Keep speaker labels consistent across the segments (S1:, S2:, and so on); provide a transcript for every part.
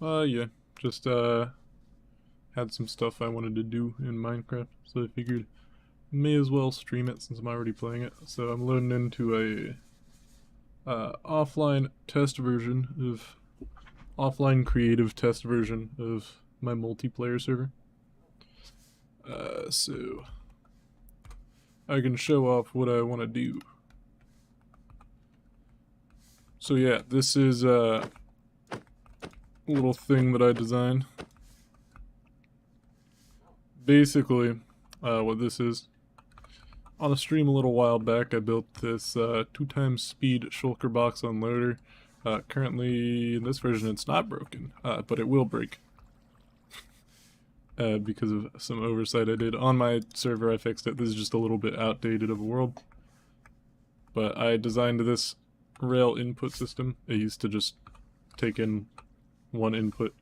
S1: Yeah, just had some stuff I wanted to do in Minecraft, so I figured may as well stream it since I'm already playing it. So I'm loading into a offline test version of offline creative test version of my multiplayer server. So I can show off what I want to do. So yeah, this is a little thing that I designed. Basically, what this is, on a stream a little while back, I built this 2x speed shulker box unloader. Currently, in this version, it's not broken, but it will break. Because of some oversight I did. On my server, I fixed it. This is just a little bit outdated of a world. But I designed this rail input system. It used to just take in one input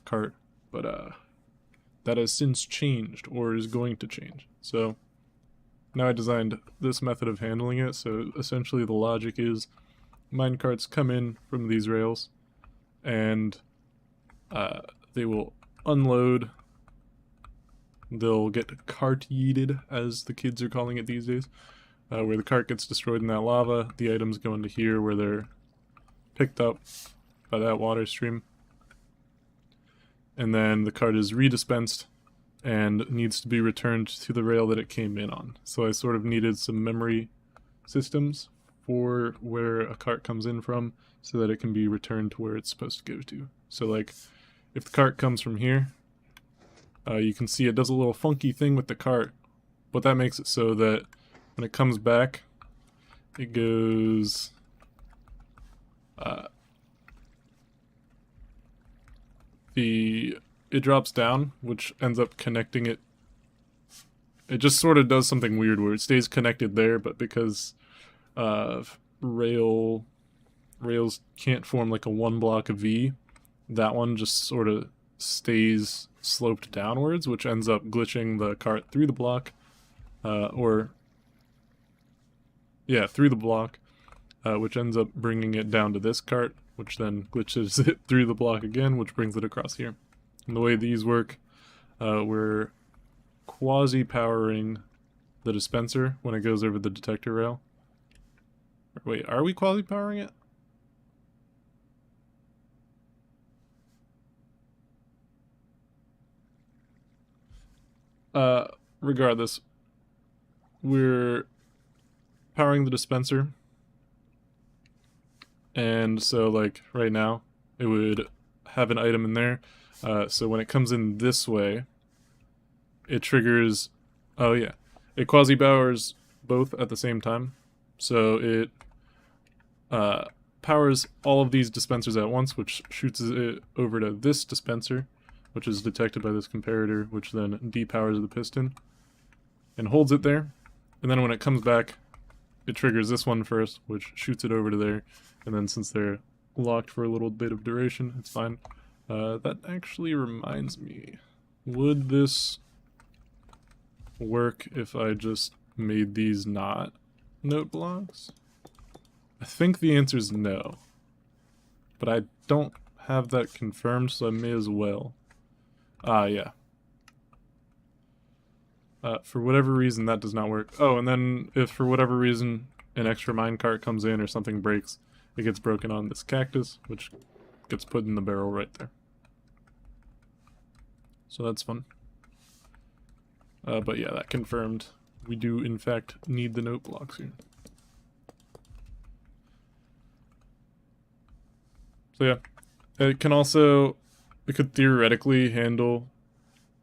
S1: cart, but that has since changed, or is going to change. So now I designed this method of handling it. So essentially the logic is minecarts come in from these rails and they will unload. They'll get cart yeeted, as the kids are calling it these days, where the cart gets destroyed in that lava. The items go into here where they're picked up by that water stream. And then the cart is redispensed and needs to be returned to the rail that it came in on. So I sort of needed some memory systems for where a cart comes in from so that it can be returned to where it's supposed to go to. So like, if the cart comes from here, you can see it does a little funky thing with the cart, but that makes it so that when it comes back, it goes it drops down, which ends up connecting it. It just sort of does something weird where it stays connected there, but because rails can't form like a one block of V, that one just sort of stays sloped downwards, which ends up glitching the cart through the block, through the block, which ends up bringing it down to this cart, which then glitches it through the block again, which brings it across here. And the way these work, we're quasi-powering the dispenser when it goes over the detector rail. Wait, are we quasi-powering it? Regardless, we're powering the dispenser. And so, like, right now, it would have an item in there. So when it comes in this way, it triggers... Oh, yeah. It quasi-powers both at the same time. So it powers all of these dispensers at once, which shoots it over to this dispenser, which is detected by this comparator, which then depowers the piston and holds it there. And then when it comes back, it triggers this one first, which shoots it over to there. And then since they're locked for a little bit of duration, it's fine. That actually reminds me, would this work if I just made these not note blocks? I think the answer is no. But I don't have that confirmed, so I may as well. Yeah. For whatever reason, that does not work. Oh, and then if for whatever reason an extra minecart comes in or something breaks, it gets broken on this cactus, which gets put in the barrel right there. So that's fun. But yeah, that confirmed. We do, in fact, need the note blocks here. So yeah, it can also, it could theoretically handle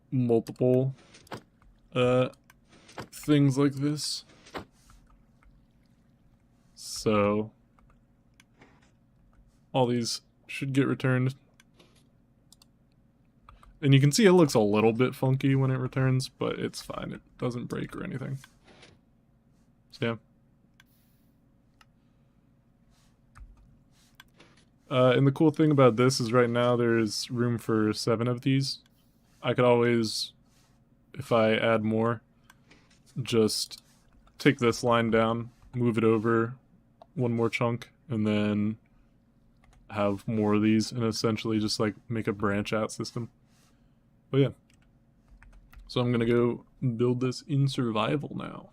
S1: multiple things like this. So all these should get returned. And you can see it looks a little bit funky when it returns, but it's fine. It doesn't break or anything. So yeah. And the cool thing about this is right now there's room for 7 of these. I could always, if I add more, just take this line down, move it over one more chunk, and then have more of these and essentially just like make a branch out system. But yeah. So I'm gonna go build this in survival now.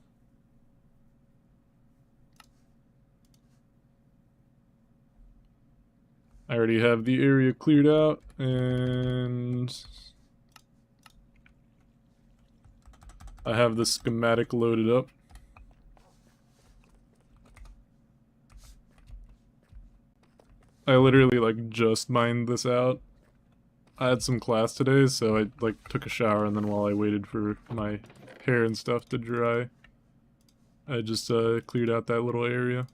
S1: I already have the area cleared out, and I have the schematic loaded up. I literally like just mined this out. I had some class today, so I like took a shower, and then while I waited for my hair and stuff to dry, I just cleared out that little area.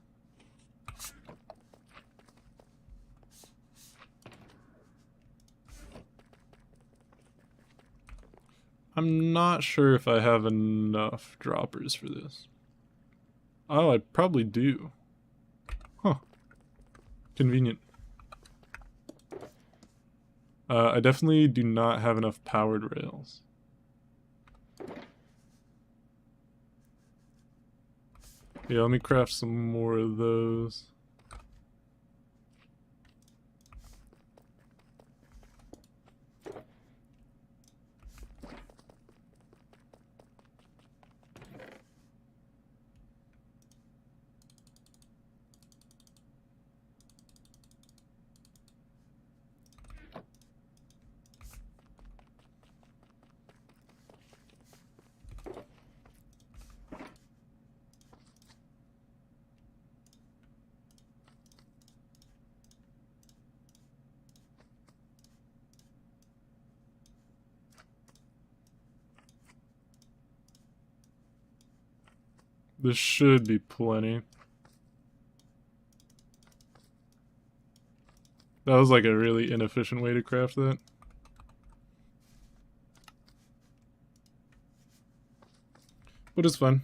S1: I'm not sure if I have enough droppers for this. Oh, I probably do. Huh. Convenient. I definitely do not have enough powered rails. Yeah, let me craft some more of those. This should be plenty. That was like a really inefficient way to craft that. But it's fun.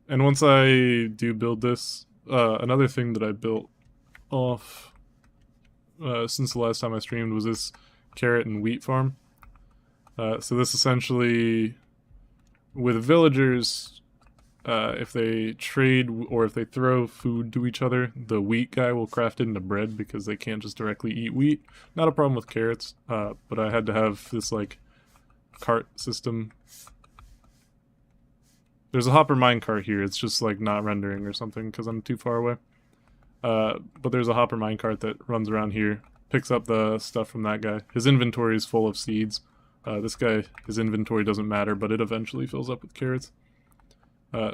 S1: And once I do build this, another thing that I built off since the last time I streamed was this carrot and wheat farm. So this essentially, with villagers, if they trade or if they throw food to each other, the wheat guy will craft it into bread because they can't just directly eat wheat. Not a problem with carrots, but I had to have this like cart system. There's a hopper minecart here, it's just like not rendering or something because I'm too far away. But there's a hopper minecart that runs around here, picks up the stuff from that guy. His inventory is full of seeds. This guy, his inventory doesn't matter, but it eventually fills up with carrots.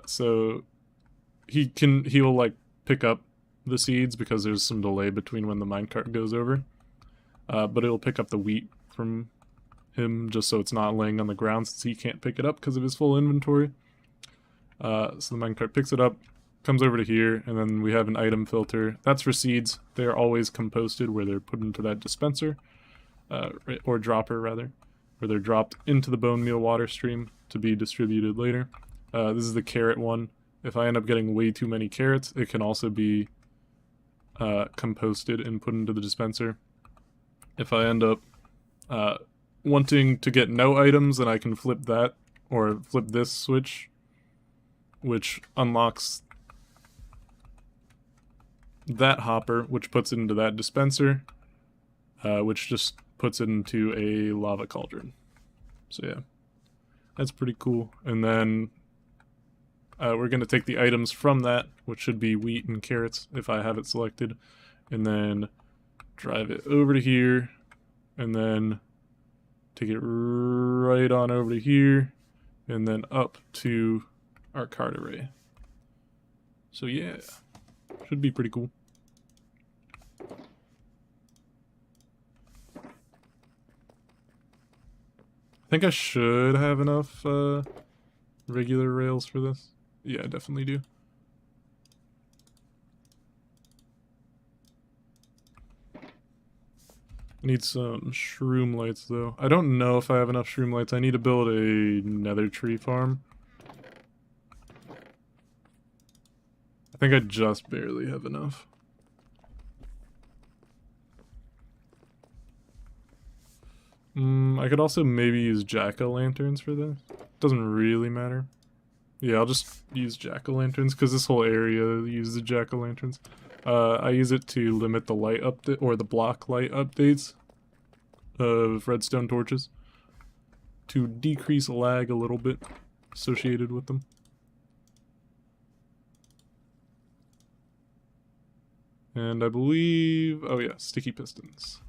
S1: So he'll like pick up the seeds because there's some delay between when the minecart goes over. But it'll pick up the wheat from him just so it's not laying on the ground since he can't pick it up because of his full inventory. So the minecart picks it up, comes over to here, and then we have an item filter. That's for seeds. They are always composted where they're put into that dispenser, or dropper rather, where they're dropped into the bone meal water stream to be distributed later. This is the carrot one. If I end up getting way too many carrots, it can also be composted and put into the dispenser. If I end up wanting to get no items, then I can flip that, or flip this switch, which unlocks that hopper, which puts it into that dispenser, which just puts it into a lava cauldron. So yeah, that's pretty cool. And then we're going to take the items from that, which should be wheat and carrots if I have it selected, and then drive it over to here, and then take it right on over to here, and then up to our cart array. So yeah, should be pretty cool. I think I should have enough regular rails for this. Yeah, I definitely do. I need some shroom lights though. I don't know if I have enough shroom lights. I need to build a nether tree farm. I think I just barely have enough. I could also maybe use jack-o'-lanterns for this. Doesn't really matter. Yeah, I'll just use jack-o'-lanterns because this whole area uses jack-o'-lanterns. I use it to limit the light update or the block light updates of redstone torches to decrease lag a little bit associated with them. And I believe, oh yeah, sticky pistons.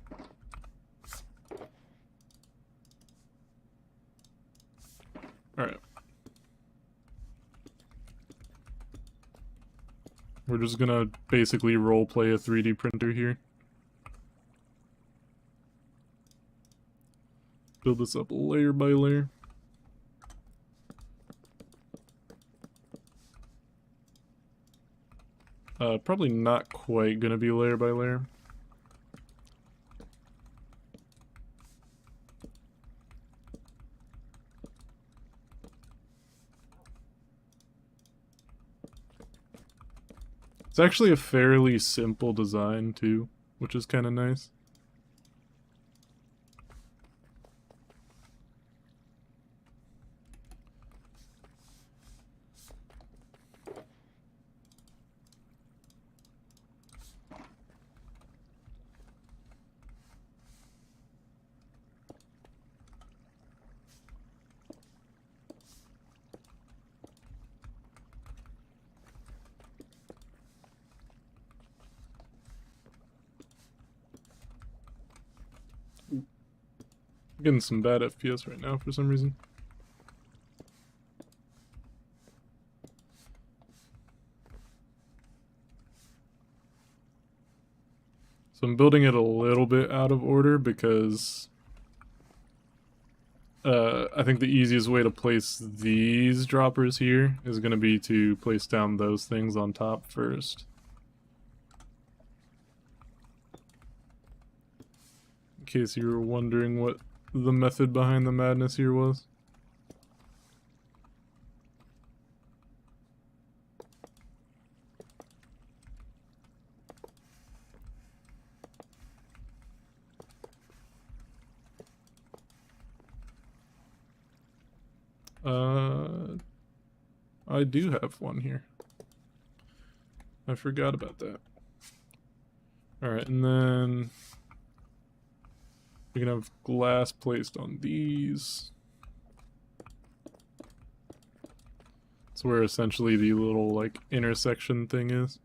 S1: Alright. We're just gonna basically roleplay a 3D printer here. Build this up layer by layer. Probably not quite gonna be layer by layer. It's actually a fairly simple design too, which is kind of nice. I'm getting some bad FPS right now for some reason. So I'm building it a little bit out of order because I think the easiest way to place these droppers here is going to be to place down those things on top first. In case you were wondering what the method behind the madness here was. I do have one here. I forgot about that. Alright, and then we can have glass placed on these. That's where essentially the little, like, intersection thing is.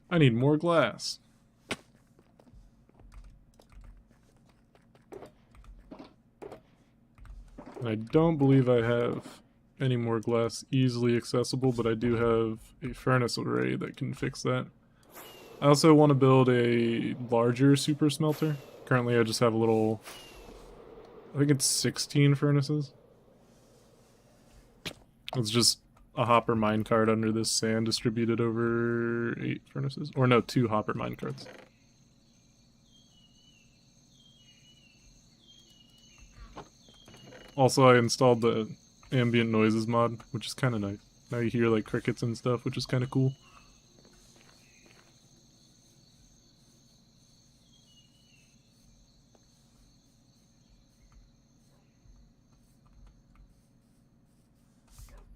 S1: I need more glass. And I don't believe I have any more glass easily accessible, but I do have a furnace array that can fix that. I also want to build a larger super smelter. Currently I just have a little, I think it's 16 furnaces. It's just a hopper minecart under this sand distributed over 8 furnaces. Or no, 2 hopper minecarts. Also, I installed the ambient noises mod, which is kind of nice. Now you hear like crickets and stuff, which is kind of cool.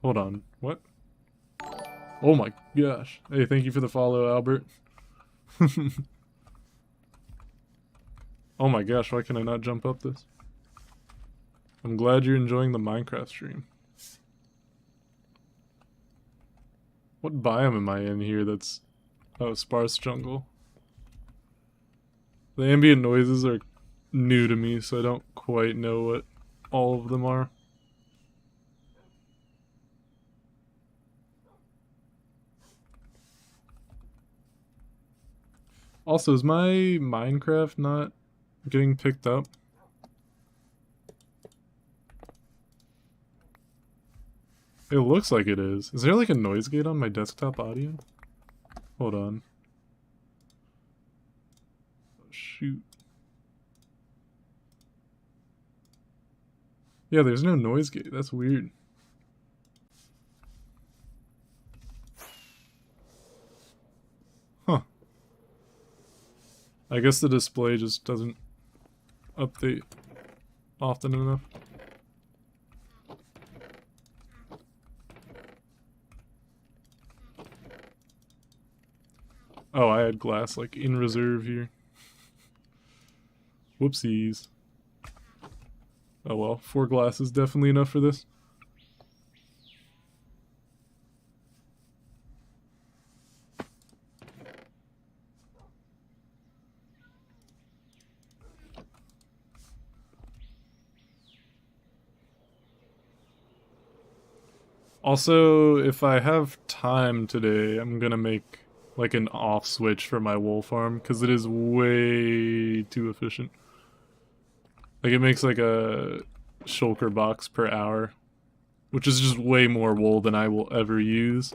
S1: Hold on, what? Oh my gosh. Hey, thank you for the follow, Albert. Oh my gosh, why can I not jump up this? I'm glad you're enjoying the Minecraft stream. What biome am I in here that's... Oh, sparse jungle. The ambient noises are new to me, so I don't quite know what all of them are. Also, is my Minecraft not getting picked up? It looks like it is. Is there like a noise gate on my desktop audio? Hold on. Oh, shoot. Yeah, there's no noise gate. That's weird. Huh. I guess the display just doesn't update often enough. Oh, I had glass like in reserve here. Whoopsies. Oh well, 4 glass is definitely enough for this. Also, if I have time today, I'm gonna make like an off switch for my wool farm because it is way too efficient. Like it makes like a shulker box per hour, which is just way more wool than I will ever use.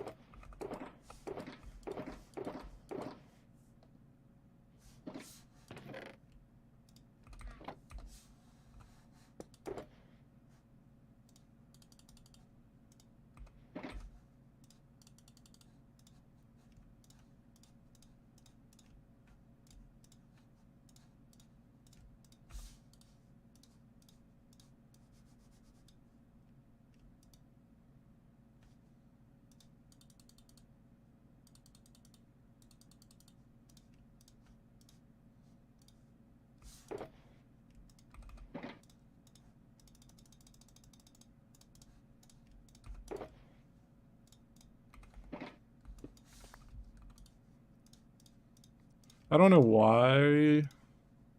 S1: I don't know why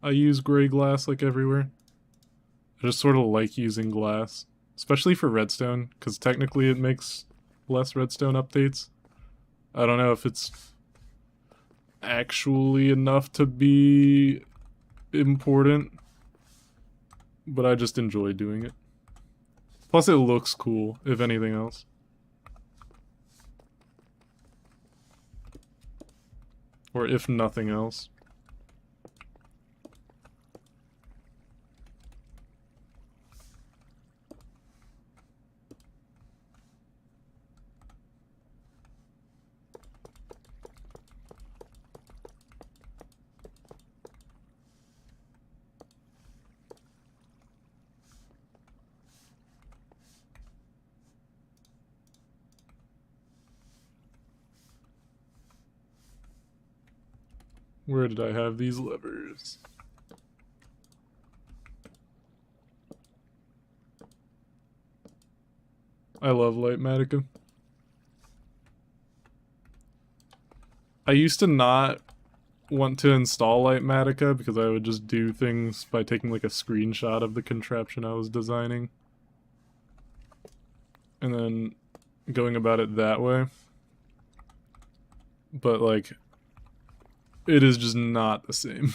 S1: I use gray glass like everywhere. I just sort of like using glass, especially for redstone, because technically it makes less redstone updates. I don't know if it's actually enough to be important, but I just enjoy doing it. Plus it looks cool, if anything else. Or if nothing else. Where did I have these levers? I love Lightmatica. I used to not want to install Lightmatica because I would just do things by taking like a screenshot of the contraption I was designing and then going about it that way. But like, it is just not the same.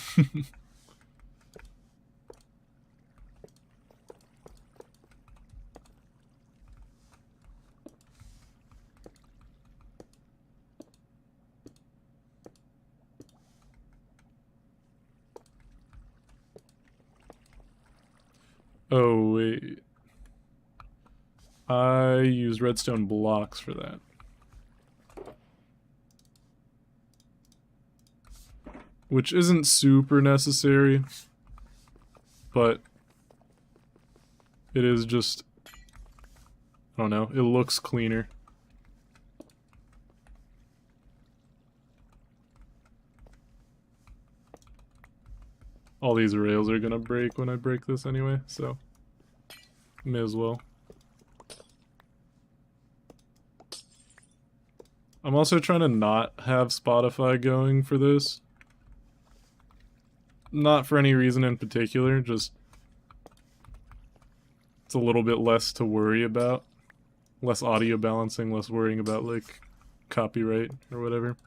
S1: Oh wait, I use redstone blocks for that. Which isn't super necessary, but it is just, I don't know, it looks cleaner. All these rails are gonna break when I break this anyway, so may as well. I'm also trying to not have Spotify going for this. Not for any reason in particular, just it's a little bit less to worry about. Less audio balancing, less worrying about like copyright or whatever.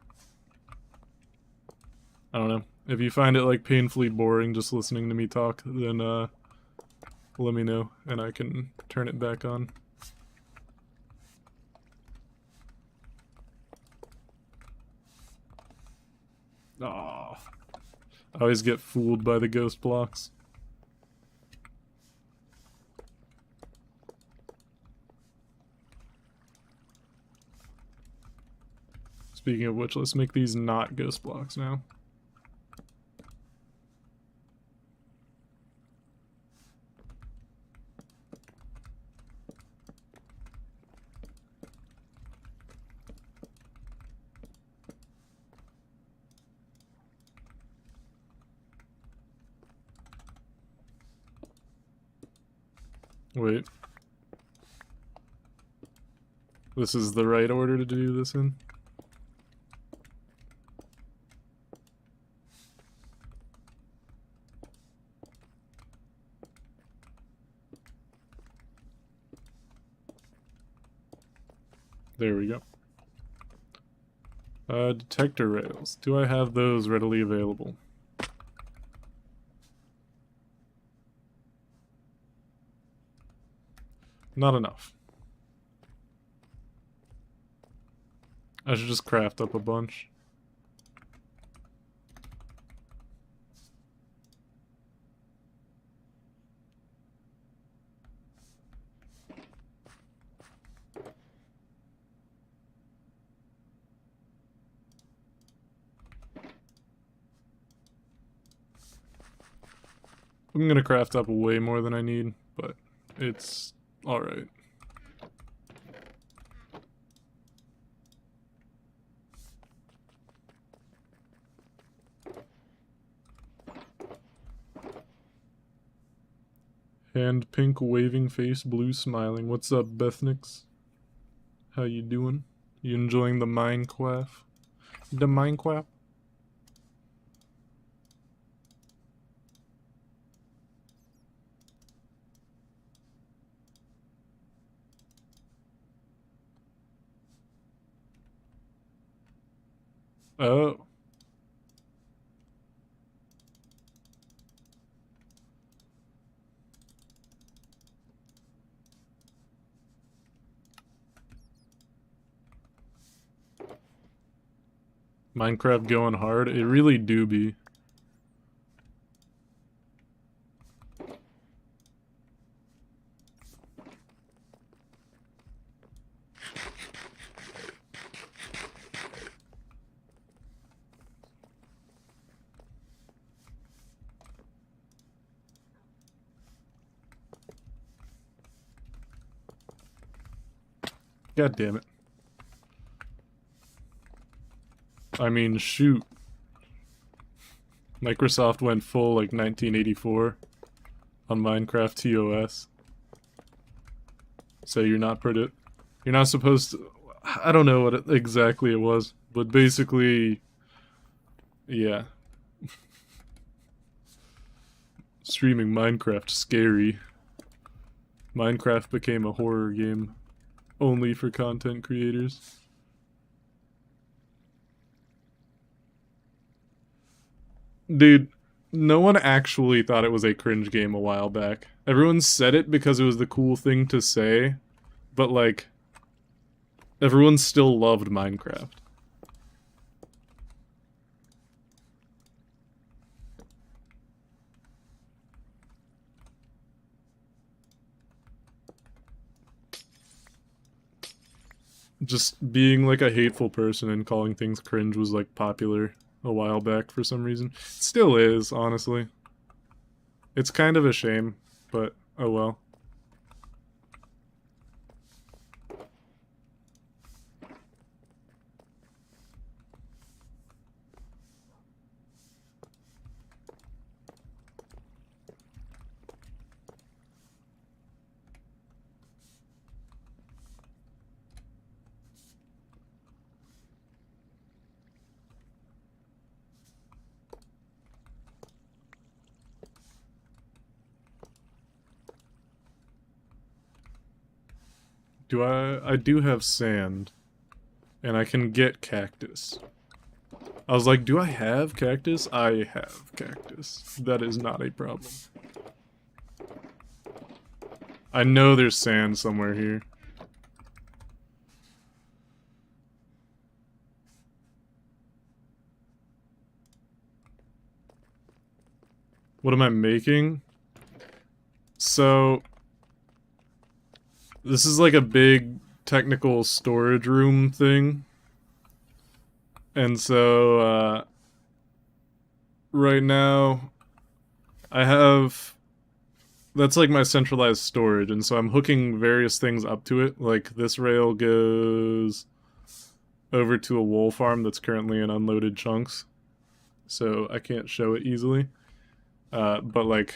S1: I don't know. If you find it like painfully boring just listening to me talk, then let me know and I can turn it back on. Aww. I always get fooled by the ghost blocks. Speaking of which, let's make these not ghost blocks now. Wait. This is the right order to do this in? There we go. Detector rails. Do I have those readily available? Not enough. I should just craft up a bunch. I'm gonna craft up way more than I need, but it's alright. Hand pink waving face, blue smiling. What's up, Bethnix? How you doing? You enjoying the Minecraft? The Minecraft? Oh. Minecraft going hard? It really do be. God damn it. I mean, shoot. Microsoft went full like 1984 on Minecraft TOS. So you're not supposed to, I don't know what exactly it was, but basically, yeah. Streaming Minecraft, scary. Minecraft became a horror game only for content creators. Dude, no one actually thought it was a cringe game a while back. Everyone said it because it was the cool thing to say, but like, everyone still loved Minecraft. Just being like a hateful person and calling things cringe was like popular a while back for some reason. It still is, honestly. It's kind of a shame, but oh well. I do have sand, and I can get cactus. I was like, do I have cactus? I have cactus. That is not a problem. I know there's sand somewhere here. What am I making? So, this is like a big technical storage room thing. And so, right now, I have... That's like my centralized storage, and so I'm hooking various things up to it. Like, this rail goes over to a wool farm that's currently in unloaded chunks. So I can't show it easily. But like,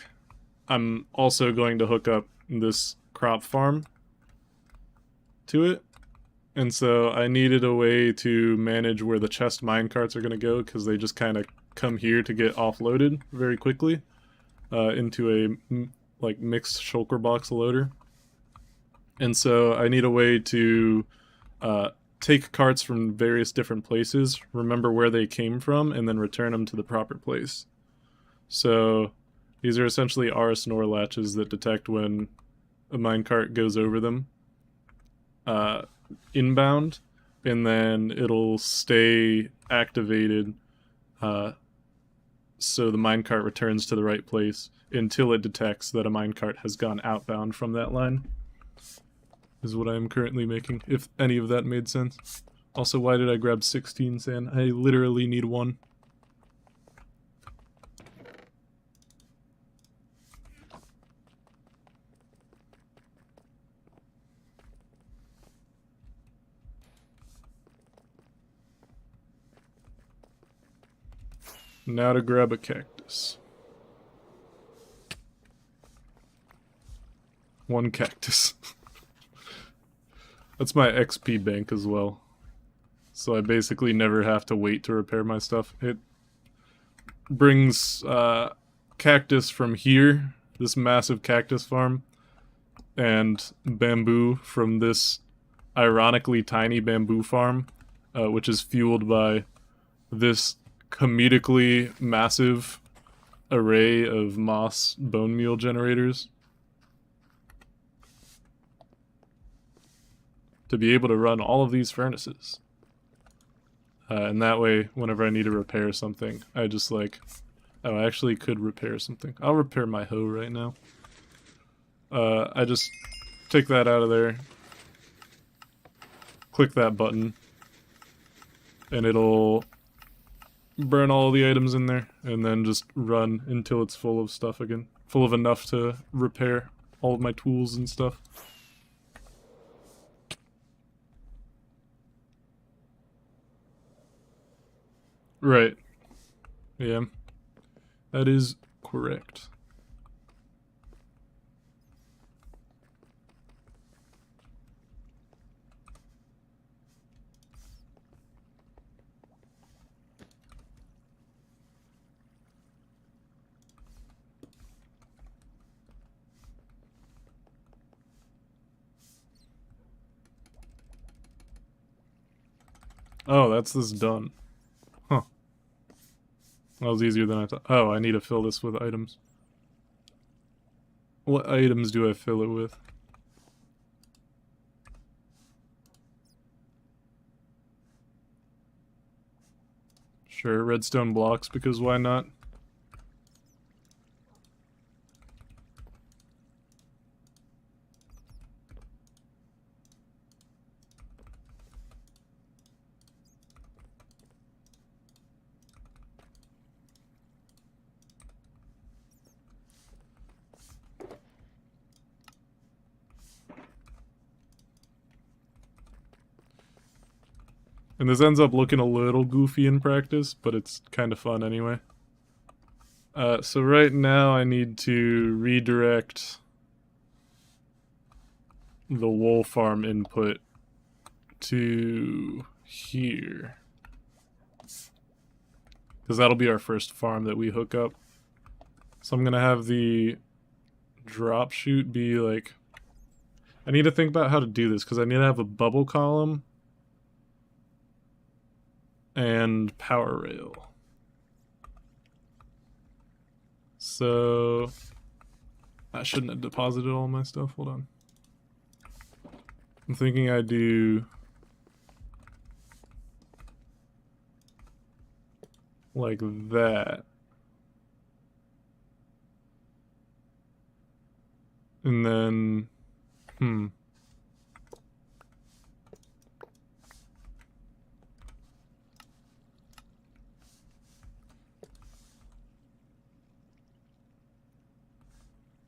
S1: I'm also going to hook up this crop farm to it. And so I needed a way to manage where the chest minecarts are going to go, because they just kind of come here to get offloaded very quickly into a like mixed shulker box loader. And so I need a way to take carts from various different places, remember where they came from, and then return them to the proper place. So these are essentially RS NOR latches that detect when a minecart goes over them inbound, and then it'll stay activated so the minecart returns to the right place until it detects that a minecart has gone outbound from that line. Is what I am currently making, if any of that made sense. Also, why did I grab 16 sand? I literally need 1. Now to grab a cactus. 1 cactus. That's my XP bank as well. So I basically never have to wait to repair my stuff. It brings cactus from here, this massive cactus farm, and bamboo from this ironically tiny bamboo farm, which is fueled by this comedically massive array of moss bone meal generators. To be able to run all of these furnaces. And that way, whenever I need to repair something, I just like... Oh, I actually could repair something. I'll repair my hoe right now. I just take that out of there. Click that button. And it'll burn all the items in there. And then just run until it's full of stuff again. Full of enough to repair all of my tools and stuff. Right. Yeah. That is correct. Oh, that's this done. Huh. That was easier than I thought. Oh, I need to fill this with items. What items do I fill it with? Sure, redstone blocks, because why not? And this ends up looking a little goofy in practice, but it's kind of fun anyway. So right now I need to redirect the wool farm input to here. Because that'll be our first farm that we hook up. So I'm gonna have the drop chute be like... I need to think about how to do this, because I need to have a bubble column. and power rail. So I shouldn't have deposited all my stuff. Hold on. I'm thinking I do like that. And then,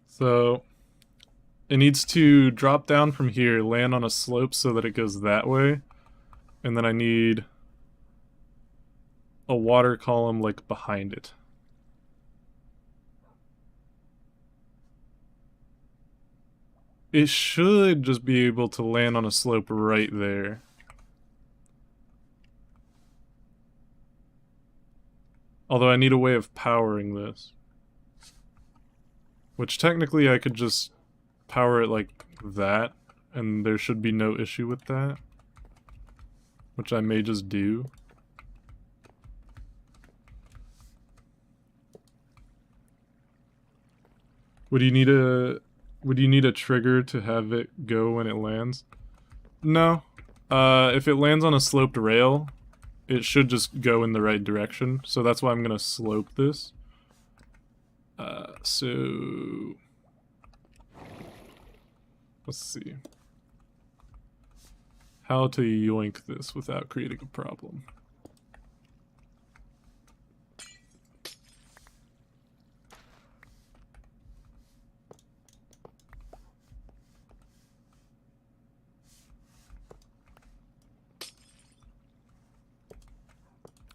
S1: So it needs to drop down from here, land on a slope so that it goes that way. And then I need a water column like behind it. It should just be able to land on a slope right there. Although I need a way of powering this. Which technically I could just power it like that, and there should be no issue with that. Which I may just do. Would you need a trigger to have it go when it lands? No. If it lands on a sloped rail, it should just go in the right direction. So that's why I'm gonna slope this. So let's see how to yoink this without creating a problem.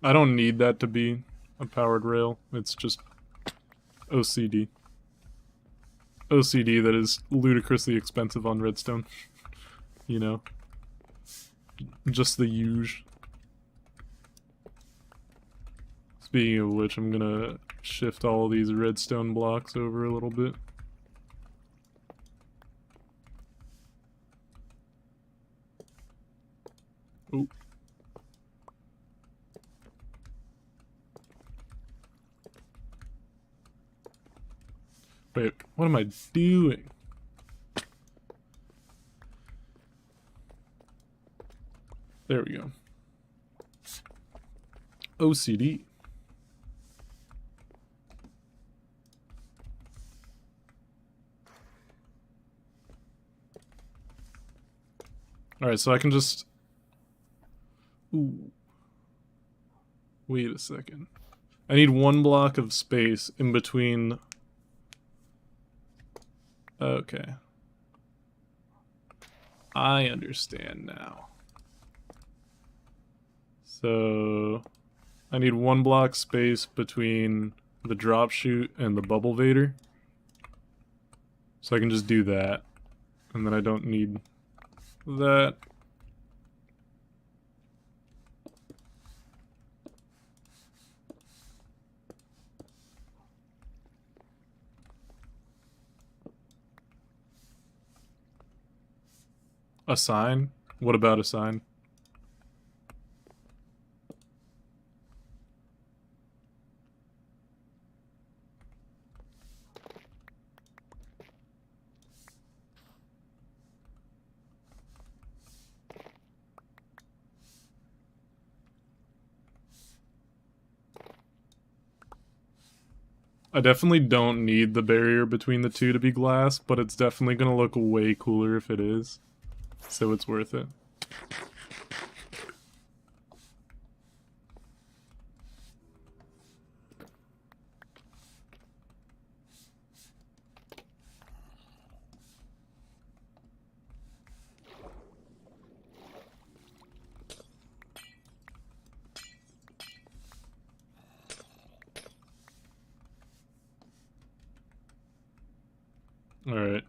S1: I don't need that to be a powered rail. It's just OCD. OCD that is ludicrously expensive on redstone. You know. Just the huge. Speaking of which, I'm gonna shift all these redstone blocks over a little bit. Oop. Wait, what am I doing? There we go. OCD. Alright, so I can just... Ooh. Wait a second. I need one block of space in between... Okay. I understand now. So... I need one block space between the drop chute and the bubble vader. So I can just do that. And then I don't need that. A sign? What about a sign? I definitely don't need the barrier between the two to be glass, but it's definitely gonna look way cooler if it is. So it's worth it. Alright.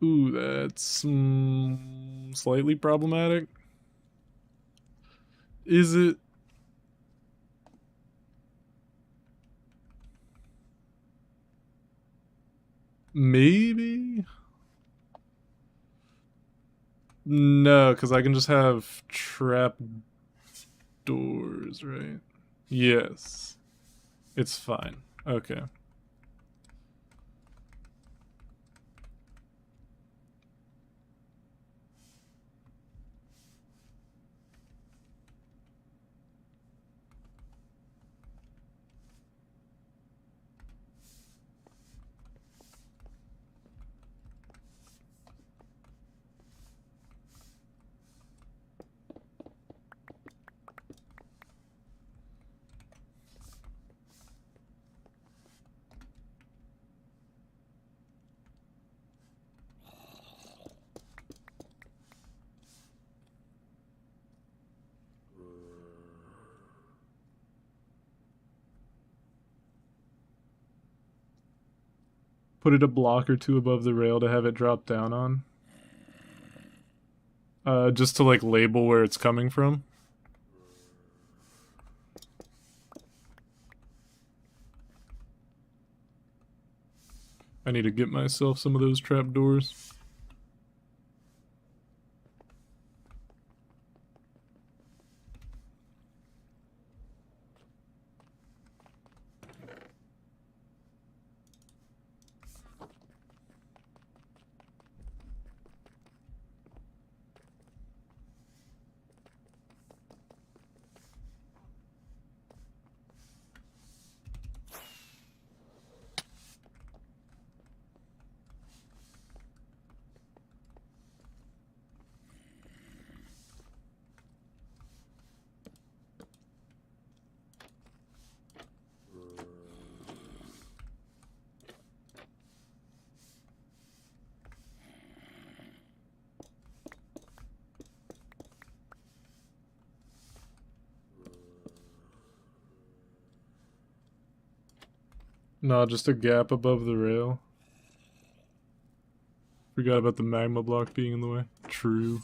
S1: Ooh, that's slightly problematic. Is it? Maybe? No, because I can just have trap doors, right? Yes. It's fine. Okay. Put it a block or two above the rail to have it drop down on. Just to like label where it's coming from. I need to get myself some of those trapdoors. No, just a gap above the rail. Forgot about the magma block being in the way. True.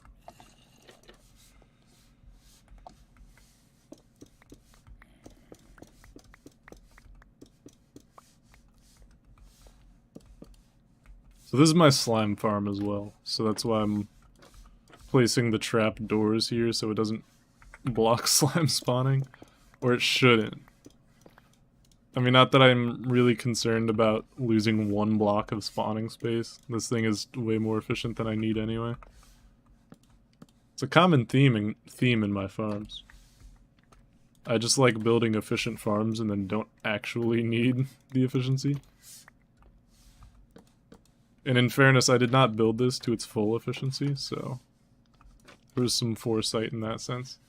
S1: So this is my slime farm as well, so that's why I'm placing the trap doors here so it doesn't block slime spawning. Or it shouldn't. I mean, not that I'm really concerned about losing one block of spawning space. This thing is way more efficient than I need anyway. It's a common theme in my farms. I just like building efficient farms and then don't actually need the efficiency. And in fairness, I did not build this to its full efficiency, so there's some foresight in that sense.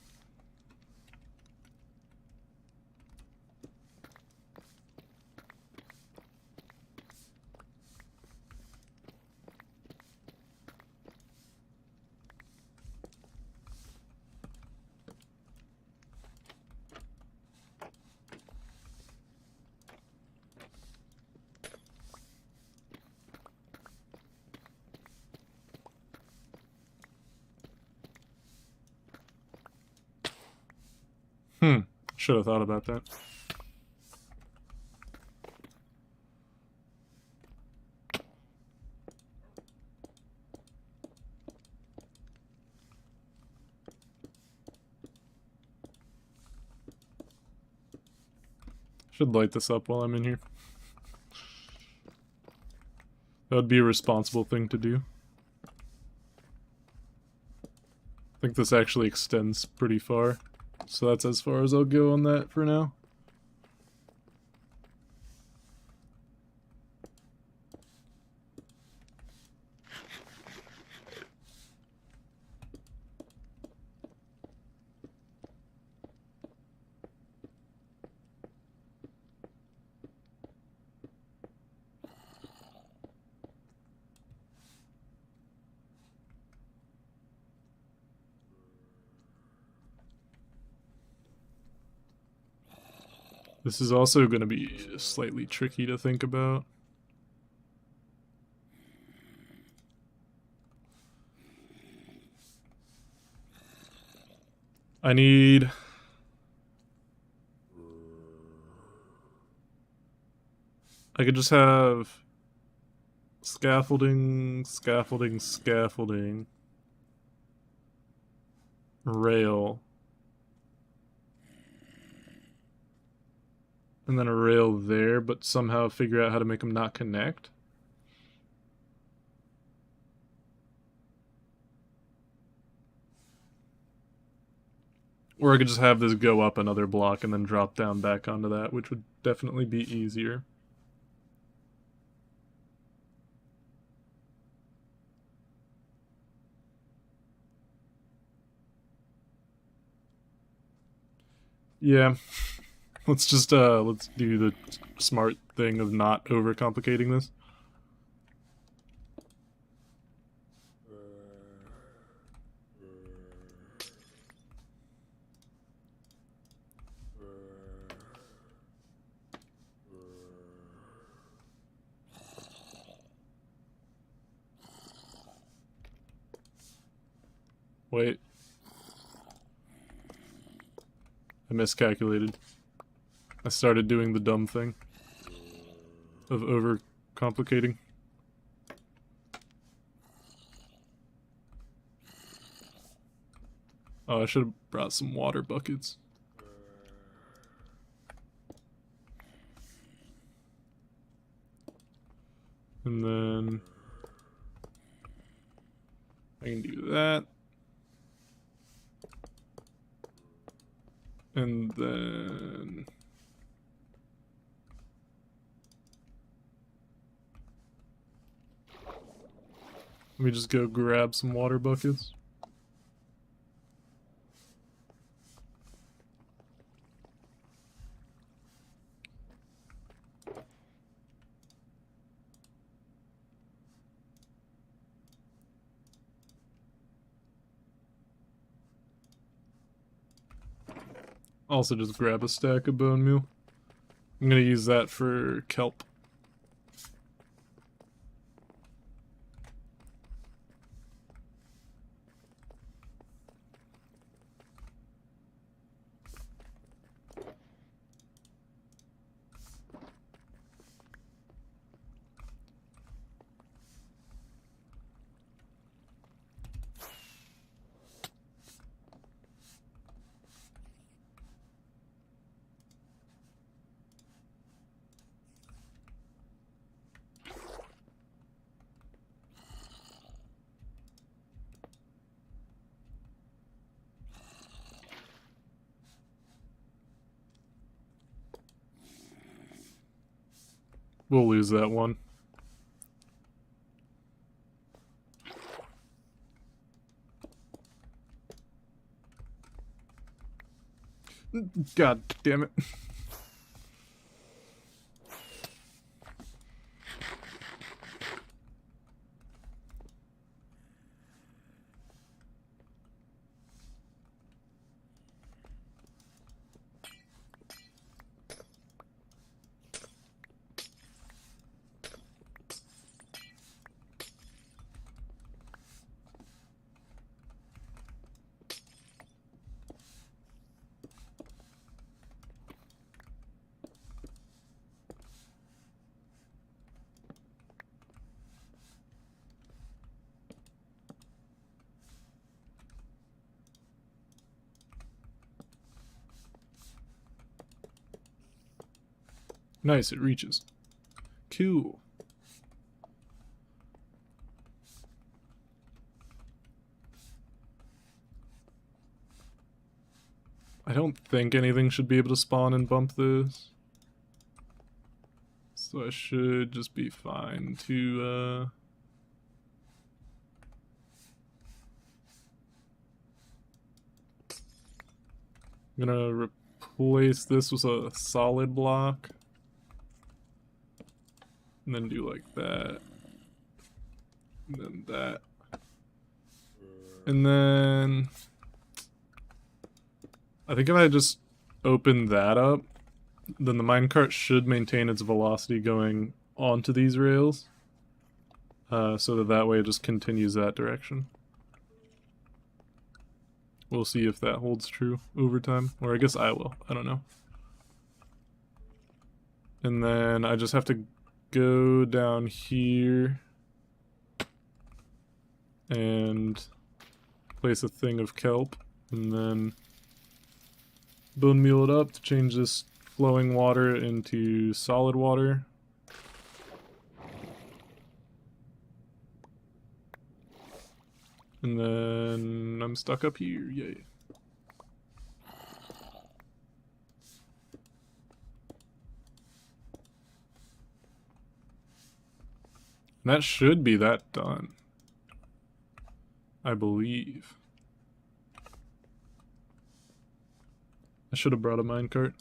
S1: Should have thought about that. Should light this up while I'm in here. That would be a responsible thing to do. I think this actually extends pretty far. So that's as far as I'll go on that for now. This is also going to be slightly tricky to think about. I need... I could just have Scaffolding, scaffolding, scaffolding. Rail. And then a rail there, but somehow figure out how to make them not connect. Or I could just have this go up another block and then drop down back onto that, which would definitely be easier. Yeah. Let's just, let's do the smart thing of not overcomplicating this. Wait. I miscalculated. I started doing the dumb thing of overcomplicating. Oh, I should have brought some water buckets. And then I can do that. And then let me just go grab some water buckets. Also just grab a stack of bone meal. I'm gonna use that for kelp. We'll lose that one. God damn it. Nice, it reaches. Cool. I don't think anything should be able to spawn and bump this. So I should just be fine to, I'm gonna replace this with a solid block. And then do like that. And then that. And then I think if I just open that up, then the minecart should maintain its velocity going onto these rails. So that way it just continues that direction. We'll see if that holds true over time. Or I guess I will. I don't know. And then I just have to go down here and place a thing of kelp, and then bone meal it up to change this flowing water into solid water. And then I'm stuck up here, yay. And that should be that done, I believe. I should have brought a minecart.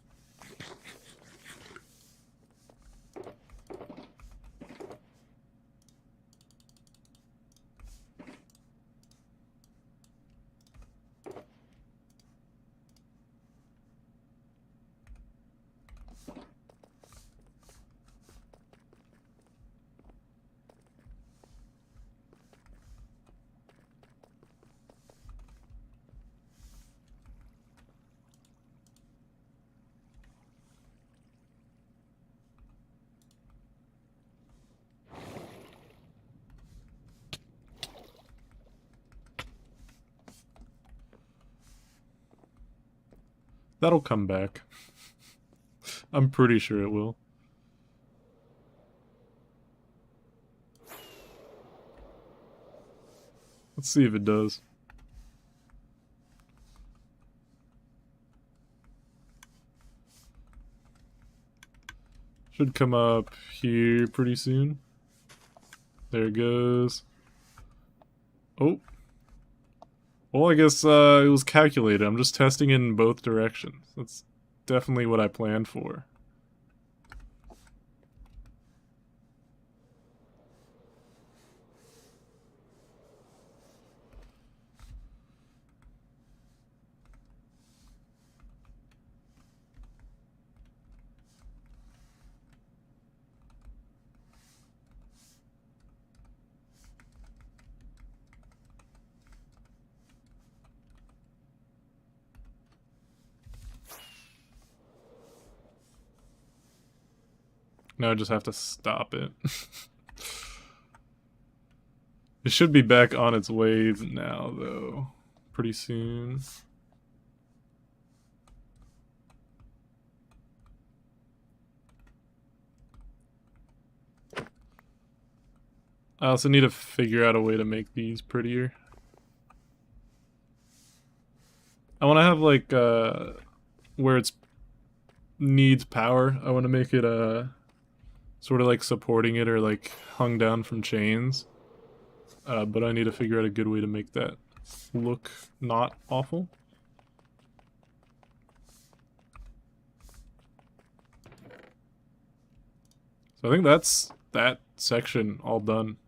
S1: That'll come back. I'm pretty sure it will. Let's see if it does. Should come up here pretty soon. There it goes. Oh. Well, I guess it was calculated. I'm just testing it in both directions. That's definitely what I planned for. Now I just have to stop it. It should be back on its way now, though. Pretty soon. I also need to figure out a way to make these prettier. I want to have, like, where it's needs power, I want to make it, sort of like supporting it or like hung down from chains. But I need to figure out a good way to make that look not awful. So I think that's that section all done.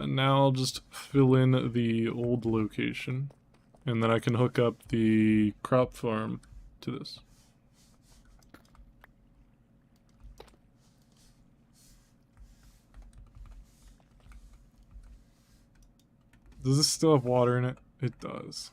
S1: Now I'll just fill in the old location, and then I can hook up the crop farm to this. Does this still have water in it? It does.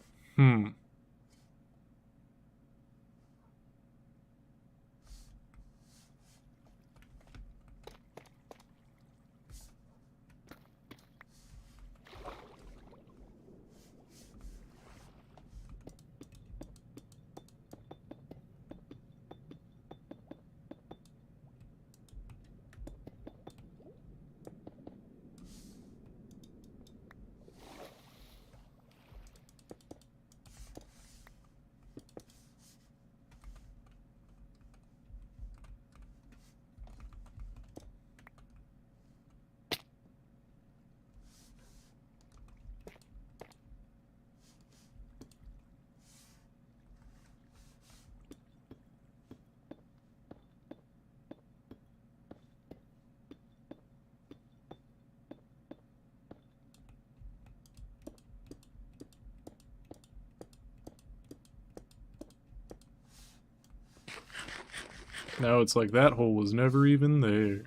S1: Now it's like that hole was never even there.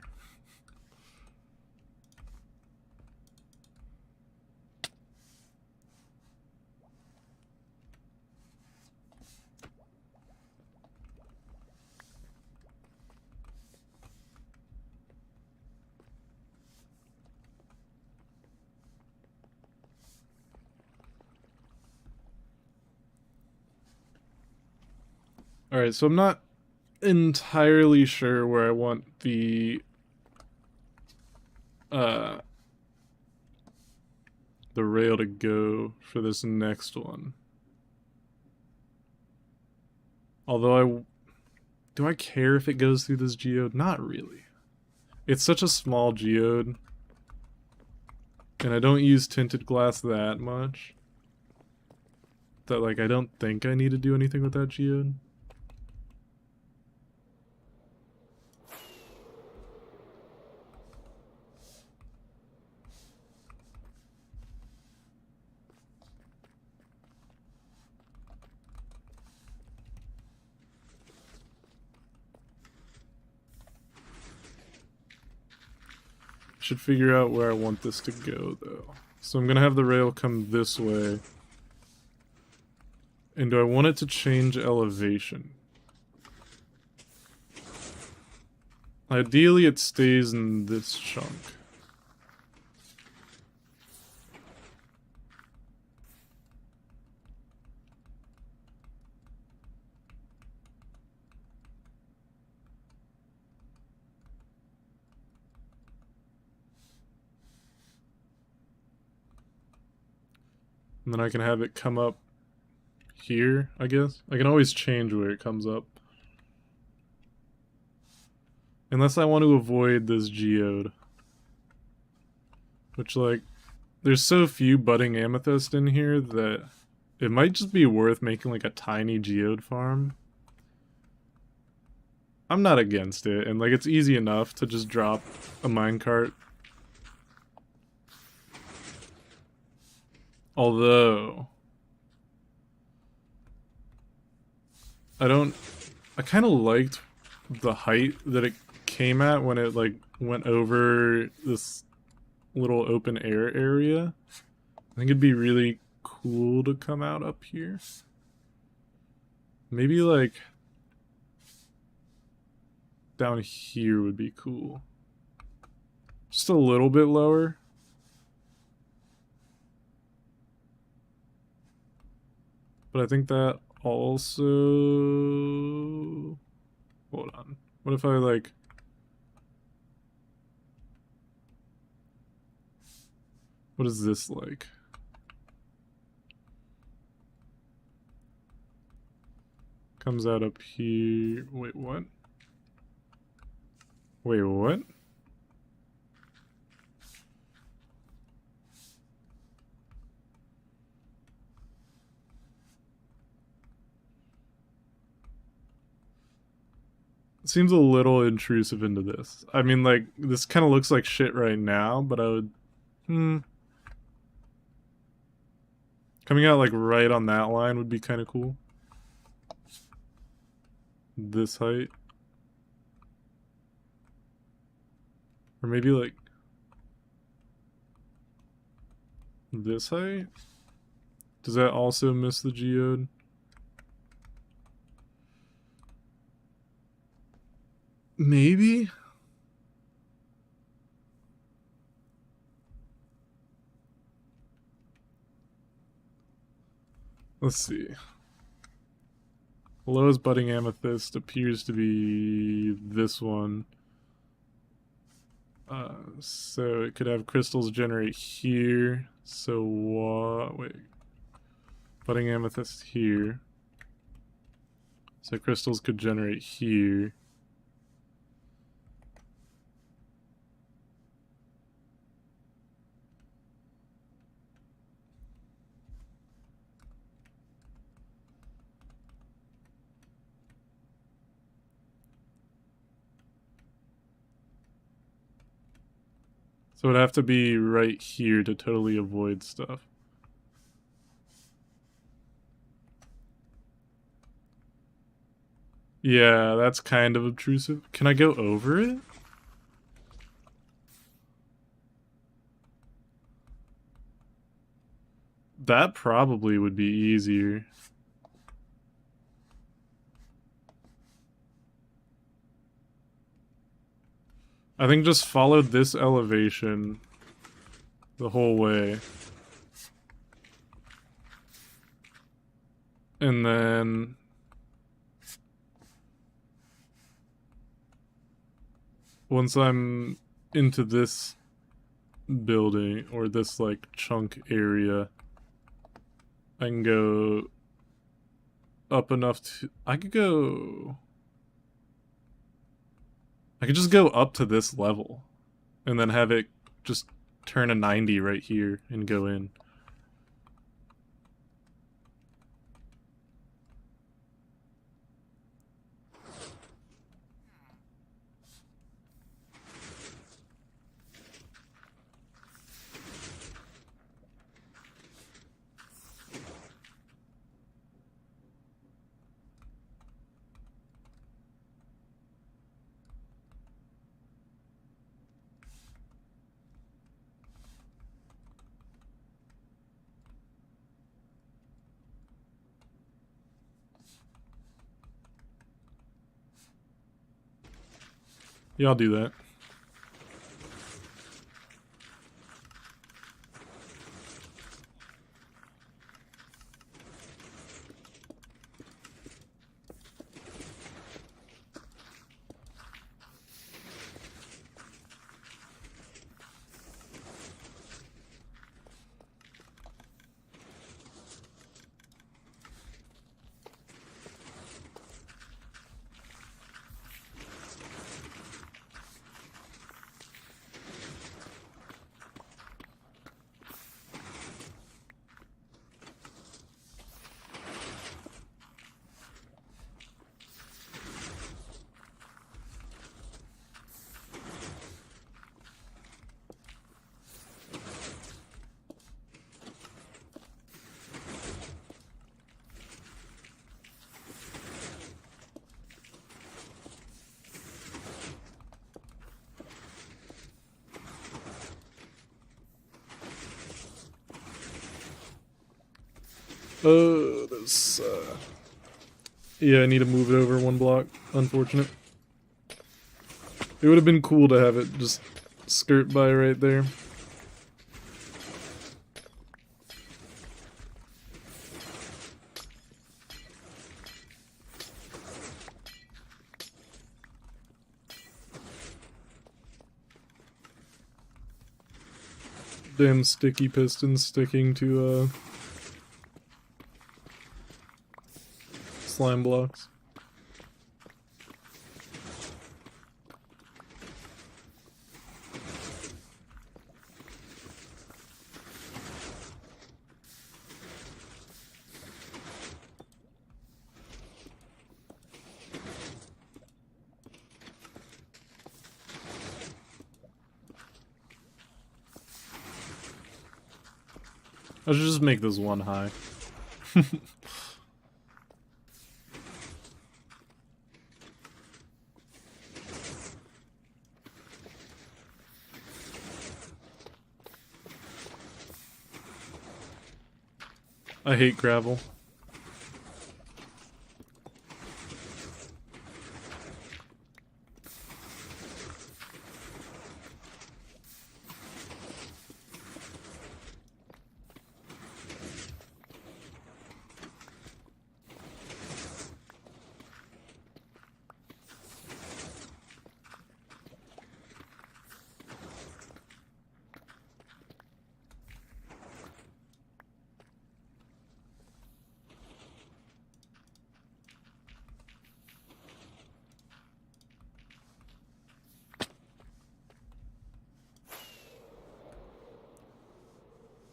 S1: Alright, so I'm not entirely sure where I want the rail to go for this next one. Although do I care if it goes through this geode? Not really. It's such a small geode, and I don't use tinted glass that much, that like I don't think I need to do anything with that geode. Should figure out where I want this to go, though. So I'm gonna have the rail come this way. And do I want it to change elevation? Ideally, it stays in this chunk. And then I can have it come up here, I guess. I can always change where it comes up. Unless I want to avoid this geode. Which, like, there's so few budding amethyst in here that it might just be worth making, like, a tiny geode farm. I'm not against it, and, like, it's easy enough to just drop a minecart. Although I kind of liked the height that it came at when it like went over this little open air area. I think it'd be really cool to come out up here. Maybe like down here would be cool. Just a little bit lower. But I think that also... Hold on. What if I, like... What is this like? Comes out up here... Wait, what? Wait, what? It seems a little intrusive into this. I mean, like, this kind of looks like shit right now, but I would... Coming out, like, right on that line would be kind of cool. This height. Or maybe, like... This height? Does that also miss the geode? Maybe? Let's see. Lowest budding amethyst appears to be this one. So it could have crystals generate here. So wait. Budding amethyst here. So crystals could generate here. So it'd have to be right here to totally avoid stuff. Yeah, that's kind of obtrusive. Can I go over it? That probably would be easier. I think just follow this elevation the whole way. And then once I'm into this building, or this, like, chunk area, I can go up enough to... I could just go up to this level, and then have it just turn a 90 right here and go in. Yeah, I'll do that. That's, yeah, I need to move it over one block. Unfortunate. It would have been cool to have it just skirt by right there. Damn sticky pistons sticking to, slime blocks. I should just make this one high. I hate gravel.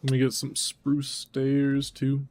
S1: Let me get some spruce stairs too.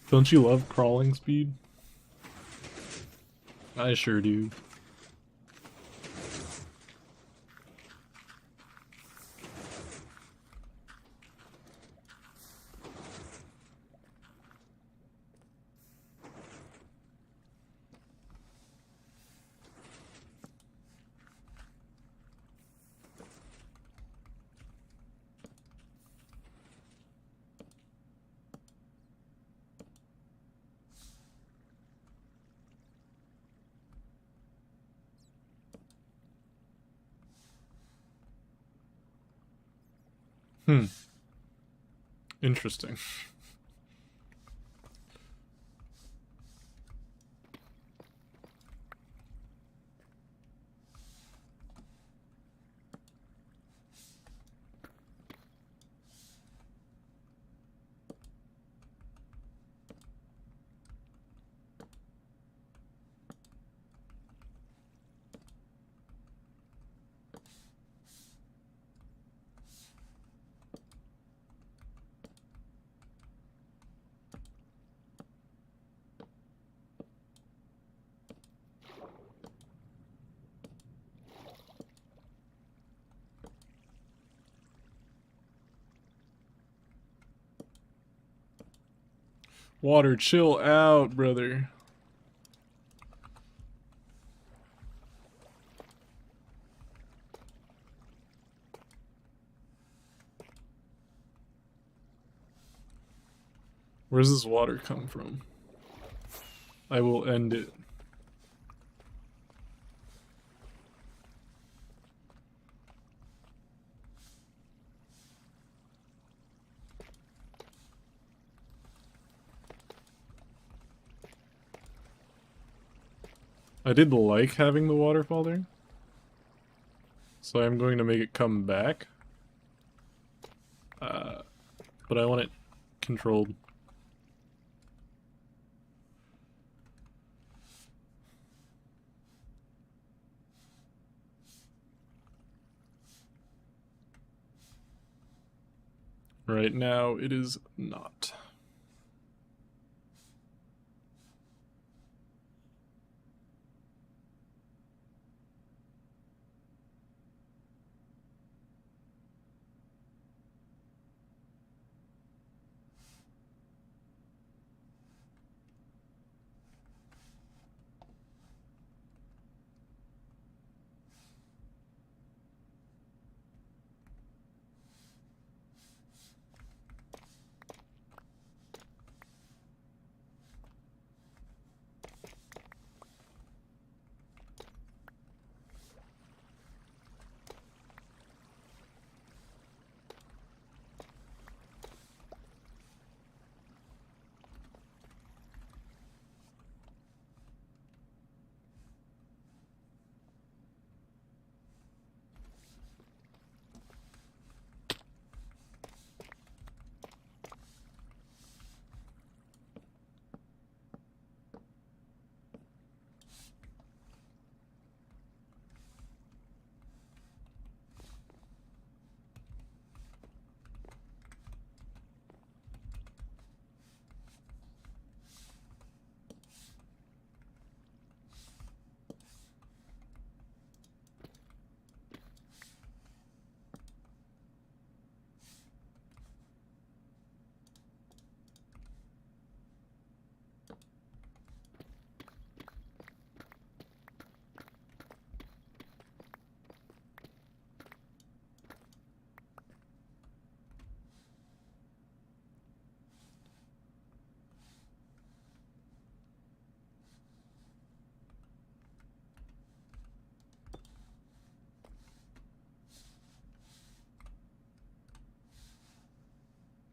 S1: Don't you love crawling speed? I sure do. Interesting. Water, chill out, brother. Where's this water come from? I will end it. I did like having the waterfall there, so I'm going to make it come back. But I want it controlled. Right now, it is not.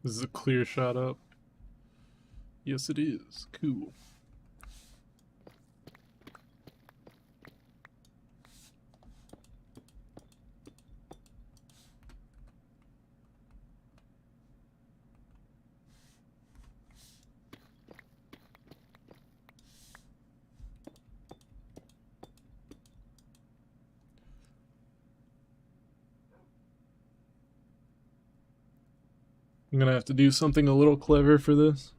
S1: This is a clear shot up. Yes, it is. Cool. I'm gonna have to do something a little clever for this.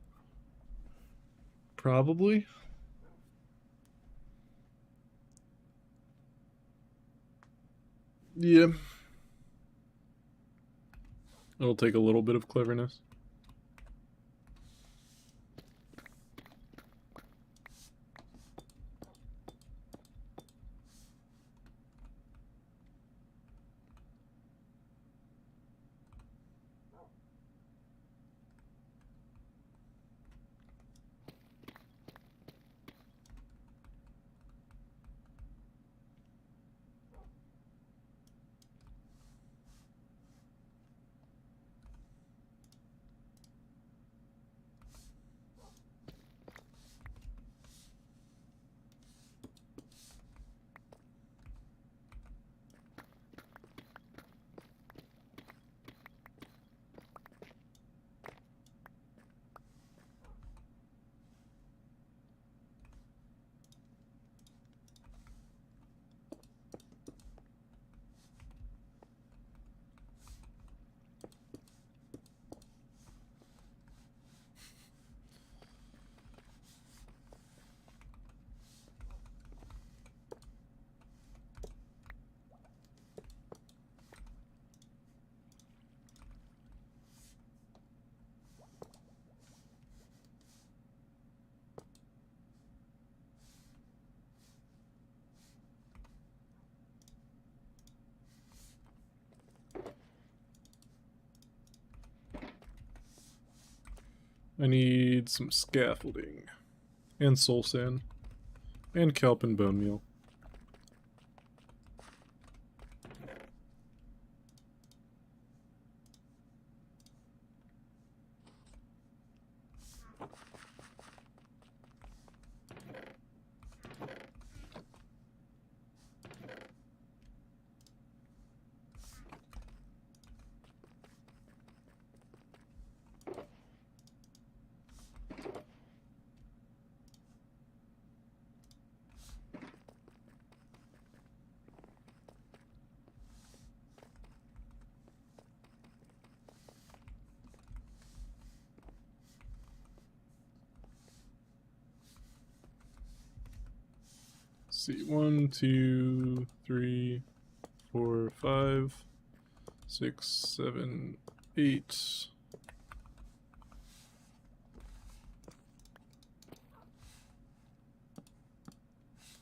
S1: Probably. Yeah. It'll take a little bit of cleverness. I need some scaffolding. And soul sand. And kelp and bone meal. See, 1, 2, 3, 4, 5, 6, 7, 8.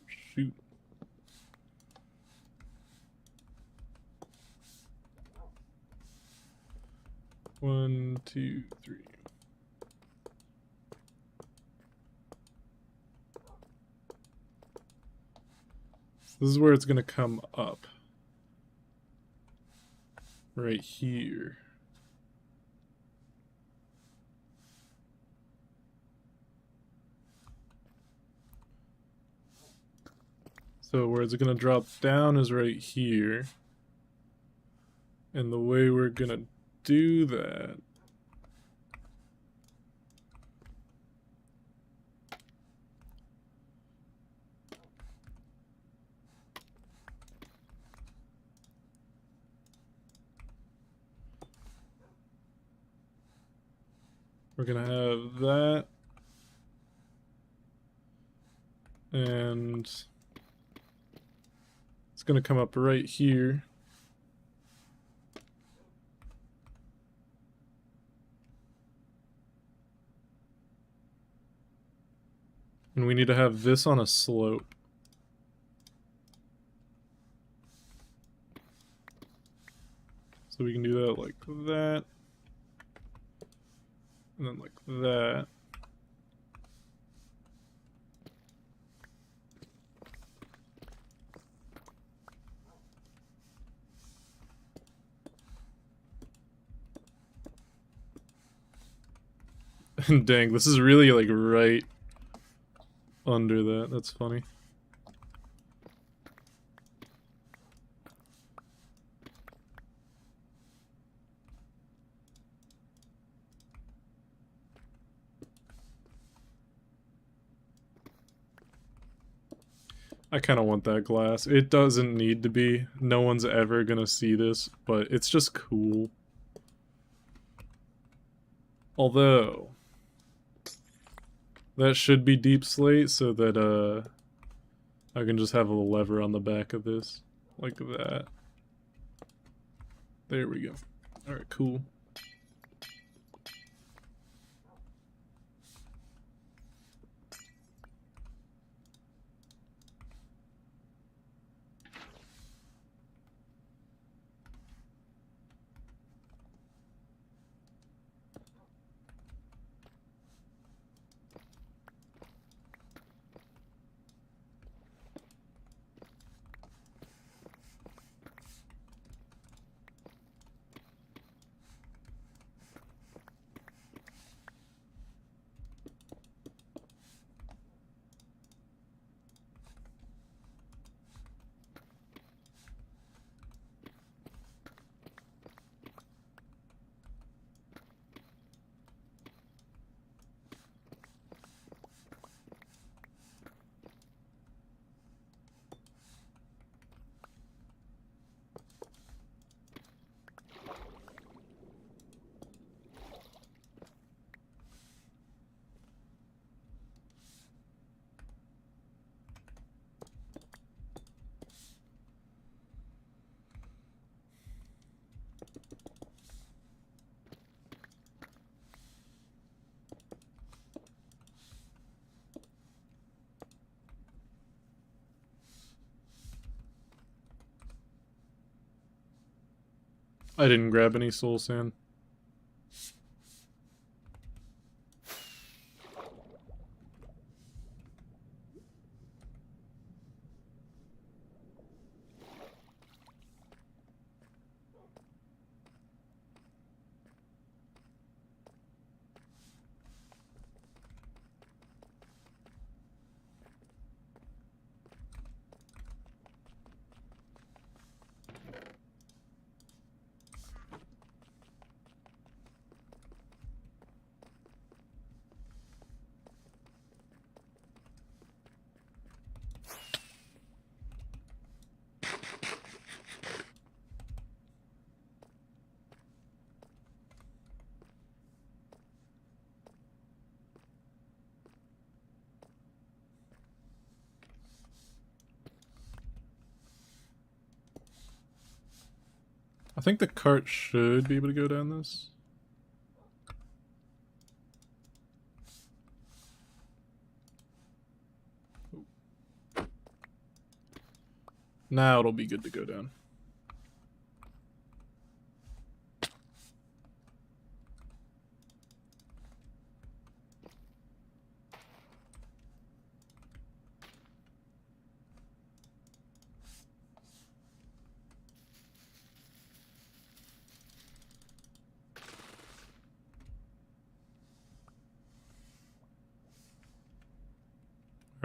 S1: Shoot. One, two, three. This is where it's going to come up. Right here. So where it's going to drop down is right here. And the way we're going to do that we're going to have that, and it's going to come up right here. And we need to have this on a slope. So we can do that like that. And then like that. And dang, this is really like right under that. That's funny. I kind of want that glass. It doesn't need to be. No one's ever gonna see this, but it's just cool. Although, that should be deep slate so that I can just have a lever on the back of this. Like that. There we go. Alright, cool. I didn't grab any soul sand. I think the cart should be able to go down this. Now it'll be good to go down.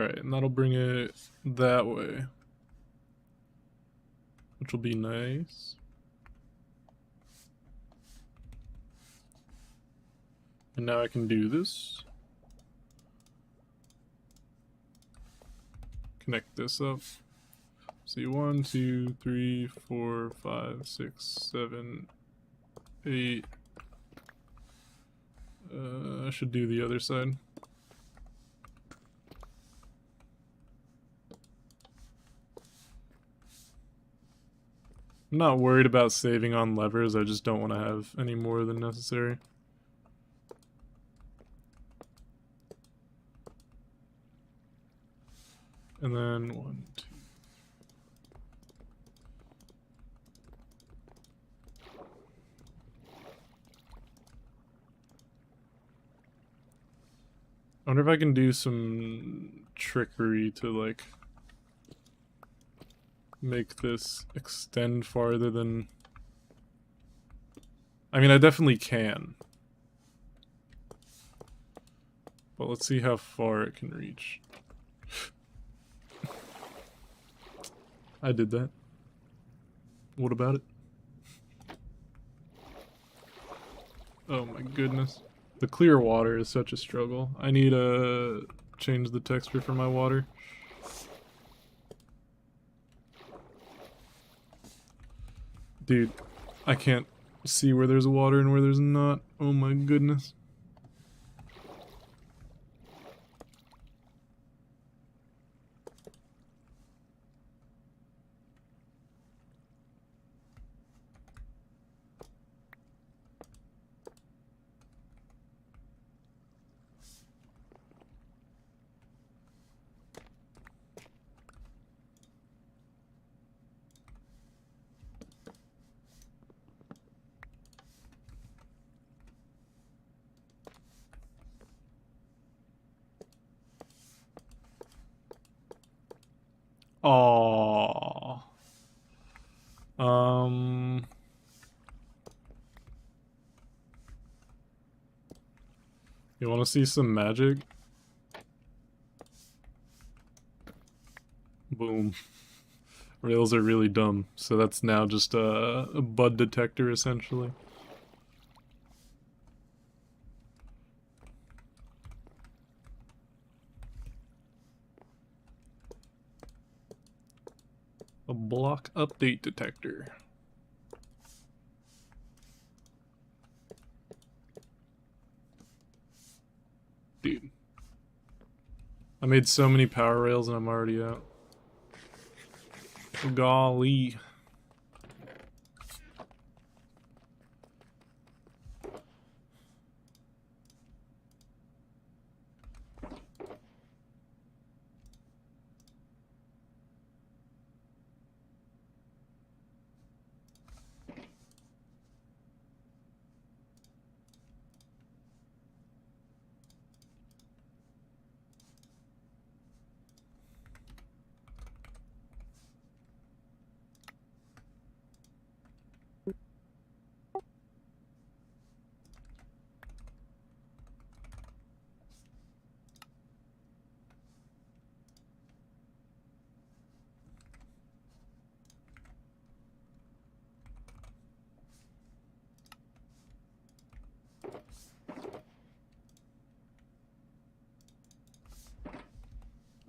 S1: Alright, and that'll bring it that way, which will be nice. And now I can do this. Connect this up. See, 1, 2, 3, 4, 5, 6, 7, 8. I should do the other side. I'm not worried about saving on levers, I just don't want to have any more than necessary. And then 1, 2. I wonder if I can do some trickery to like make this extend farther than... I mean, I definitely can. But let's see how far it can reach. I did that. What about it? Oh my goodness. The clear water is such a struggle. I need to change the texture for my water. Dude, I can't see where there's water and where there's not. Oh my goodness. Aww. You want to see some magic? Boom. Rails are really dumb, so that's now just a bud detector essentially. A block update detector. Dude. I made so many power rails and I'm already out. Golly.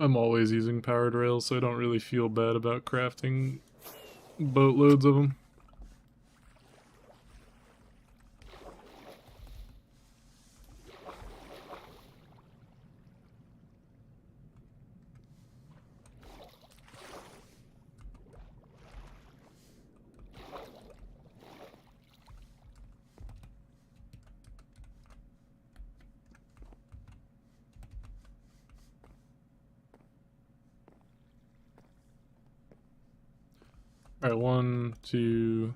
S1: I'm always using powered rails, so I don't really feel bad about crafting boatloads of them. Alright, 1, 2,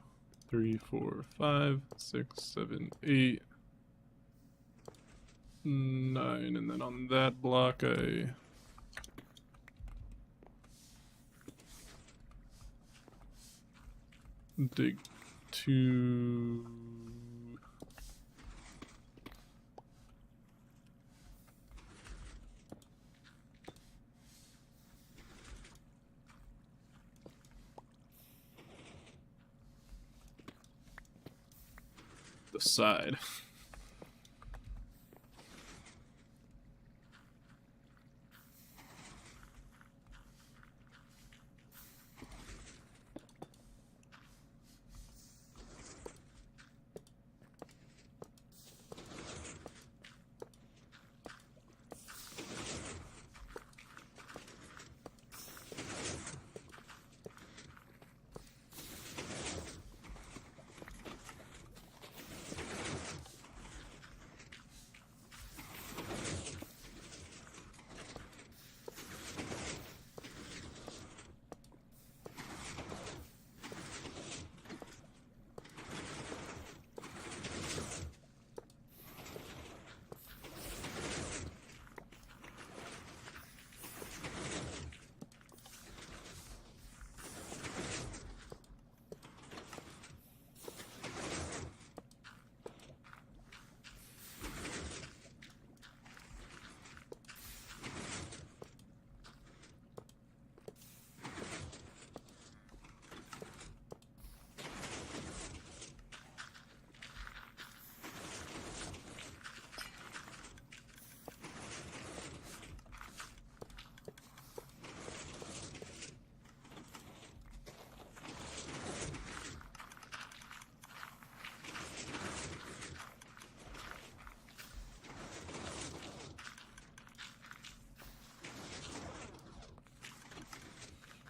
S1: 3, 4, 5, 6, 7, 8, 9, and then on that block I dig 2. The side.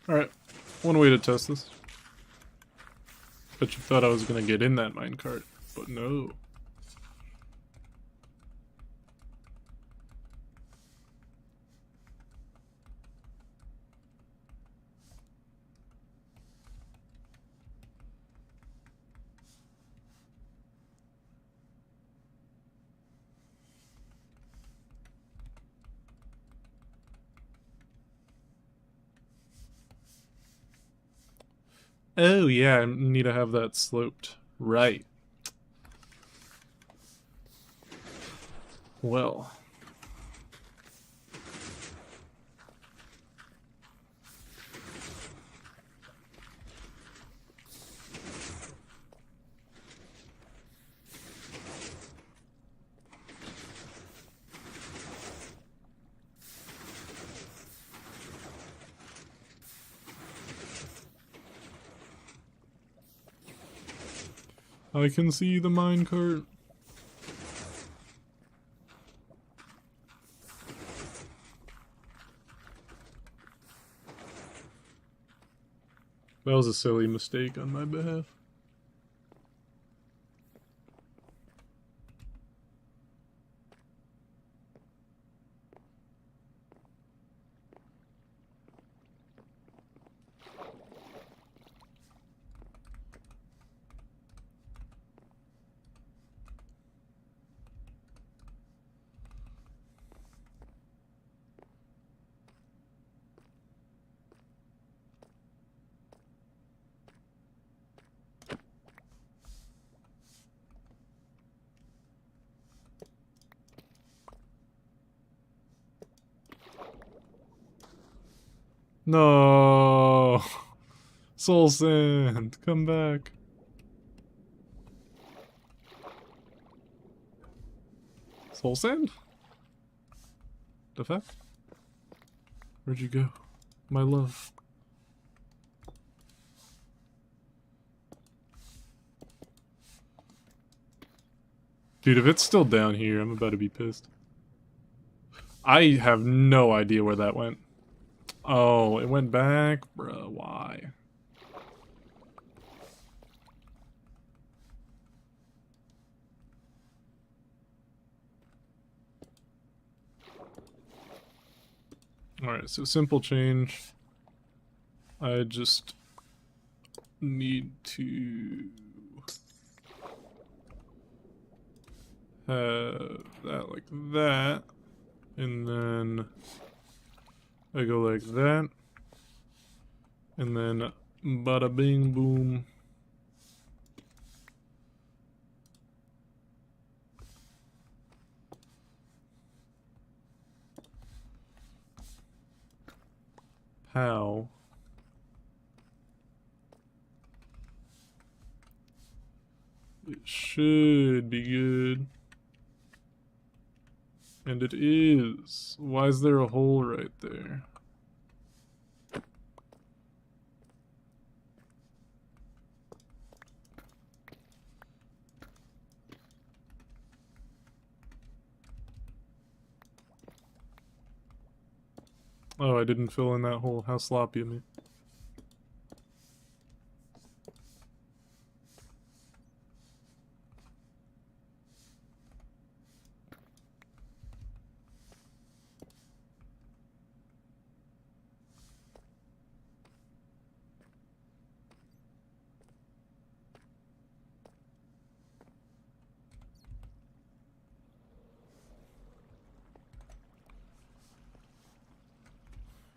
S1: Alright, one way to test this. Bet you thought I was gonna get in that minecart, but no. Oh yeah, I need to have that sloped. Right. Well. I can see the minecart. That was a silly mistake on my behalf. No, Soul Sand, come back. Soul Sand? The fuck? Where'd you go, my love? Dude, if it's still down here, I'm about to be pissed. I have no idea where that went. Oh, it went back? Bruh, why? Alright, so simple change. I just need to have that like that, and then I go like that, and then bada bing boom. Pow. It should be good. And it is. Why is there a hole right there? Oh, I didn't fill in that hole. How sloppy of me.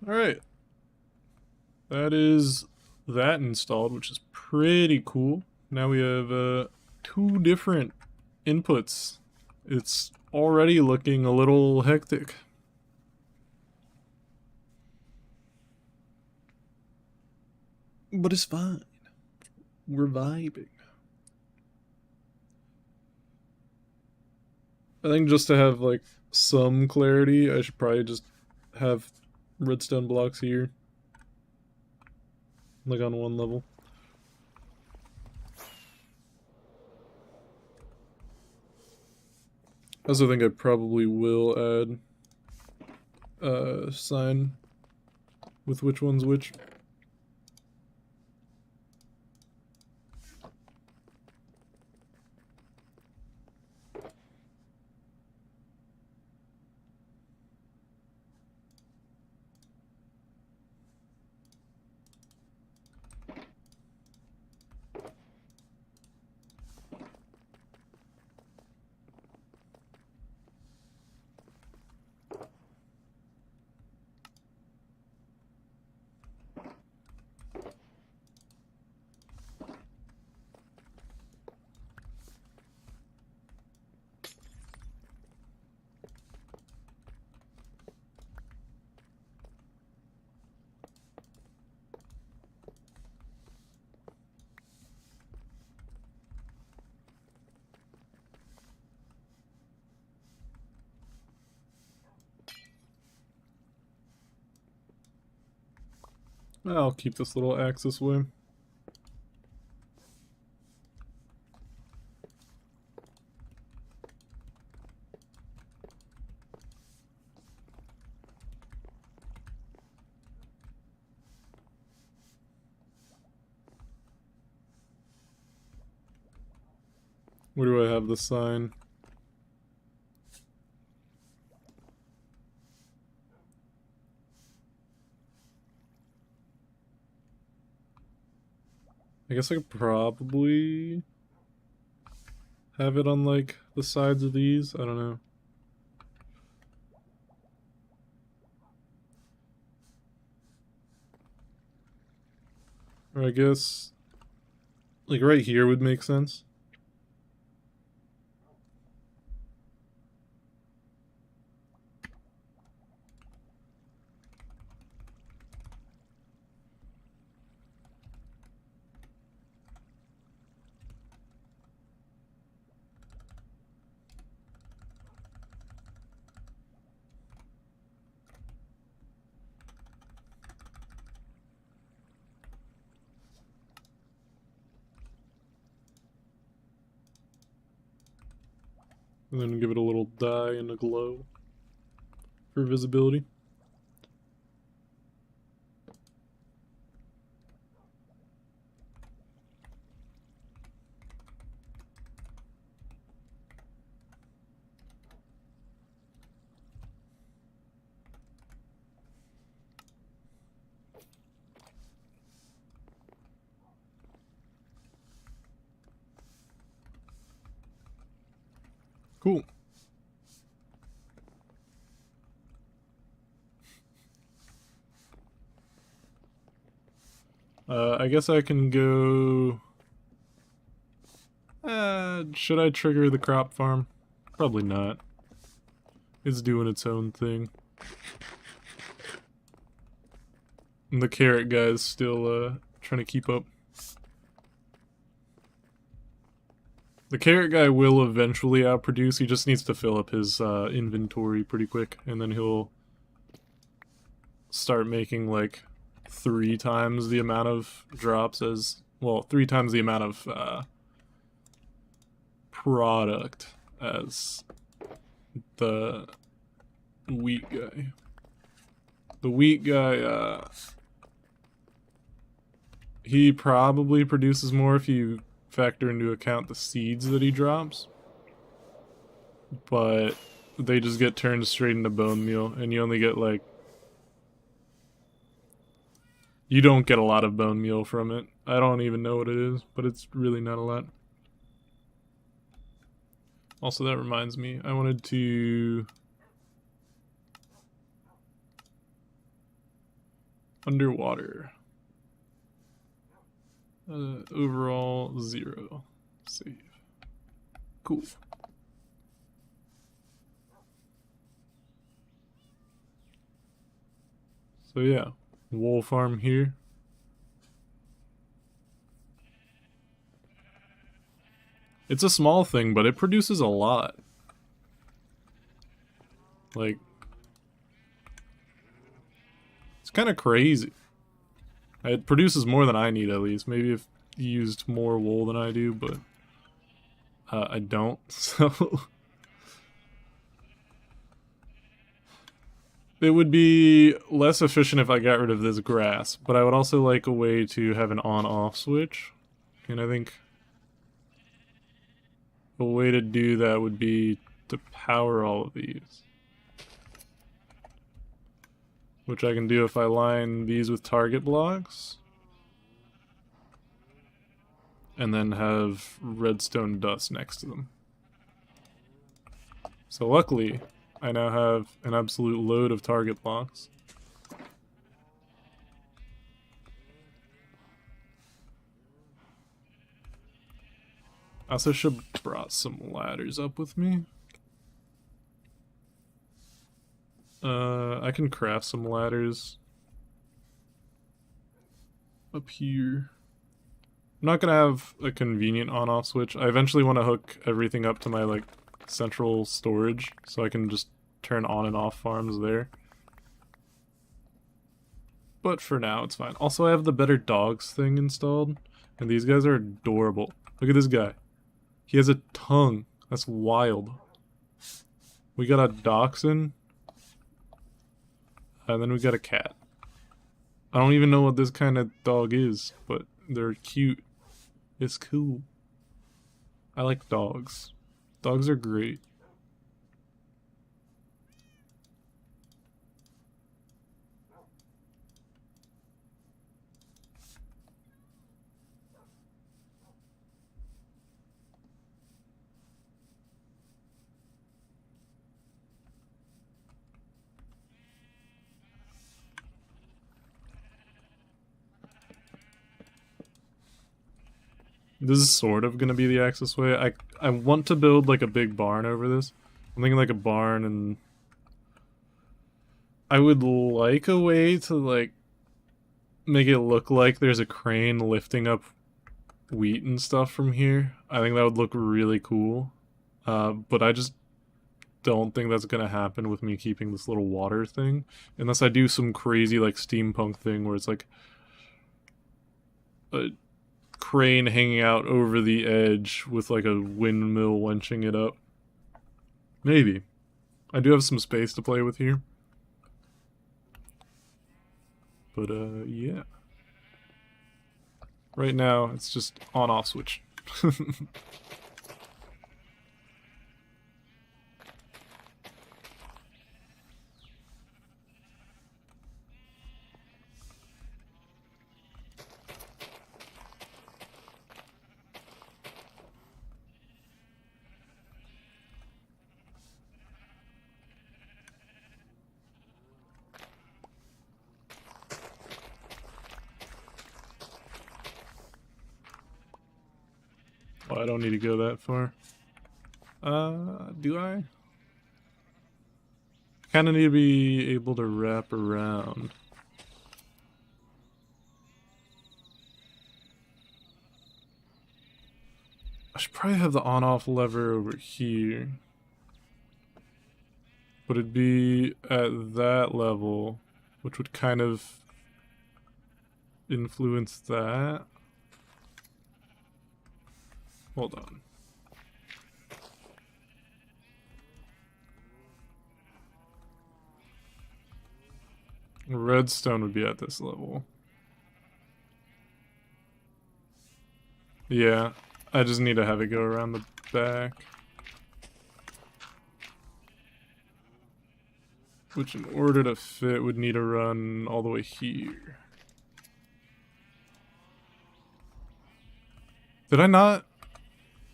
S1: Alright. That is that installed, which is pretty cool. Now we have 2 different inputs. It's already looking a little hectic. But it's fine. We're vibing. I think just to have like some clarity, I should probably just have redstone blocks here. Like on one level. I also think I probably will add a sign with which one's which. I'll keep this little axe this way. Where do I have the sign? I guess I could probably have it on like the sides of these. I don't know. Or I guess like right here would make sense. And then give it a little dye and a glow for visibility. Cool. I guess I can go... should I trigger the crop farm? Probably not. It's doing its own thing. And the carrot guy's still trying to keep up. The carrot guy will eventually outproduce. He just needs to fill up his inventory pretty quick, and then he'll start making like 3 times the amount of drops as, well, 3 times the amount of product as the wheat guy. The wheat guy, he probably produces more if you factor into account the seeds that he drops, but they just get turned straight into bone meal, and you only get like, you don't get a lot of bone meal from it. I don't even know what it is, but it's really not a lot. Also, that reminds me, I wanted to... underwater. Overall 0. Save. Cool. So yeah, wool farm here. It's a small thing, but it produces a lot. Like, it's kind of crazy. It produces more than I need, at least. Maybe if you used more wool than I do, but I don't, so... It would be less efficient if I got rid of this grass, but I would also like a way to have an on-off switch. And I think a way to do that would be to power all of these. Which I can do if I line these with target blocks. And then have redstone dust next to them. So luckily, I now have an absolute load of target blocks. I also should have brought some ladders up with me. I can craft some ladders up here. I'm not gonna have a convenient on-off switch. I eventually want to hook everything up to my like central storage so I can just turn on and off farms there. But for now, it's fine. Also, I have the better dogs thing installed, and these guys are adorable. Look at this guy. He has a tongue. That's wild. We got a dachshund. And then we got a cat. I don't even know what this kind of dog is, but they're cute. It's cool. I like dogs. Dogs are great. This is sort of gonna be the access way. I want to build like a big barn over this. I'm thinking like a barn, and I would like a way to like make it look like there's a crane lifting up wheat and stuff from here. I think that would look really cool. But I just don't think that's gonna happen with me keeping this little water thing. Unless I do some crazy like steampunk thing where it's like a crane hanging out over the edge with like a windmill wenching it up. Maybe. I do have some space to play with here. But yeah. Right now, it's just on-off switch. Oh, I don't need to go that far. Do I? Kinda need to be able to wrap around. I should probably have the on-off lever over here. But it'd be at that level, which would kind of influence that. Hold on. Redstone would be at this level. Yeah, I just need to have it go around the back. Which in order to fit would need to run all the way here. Did I not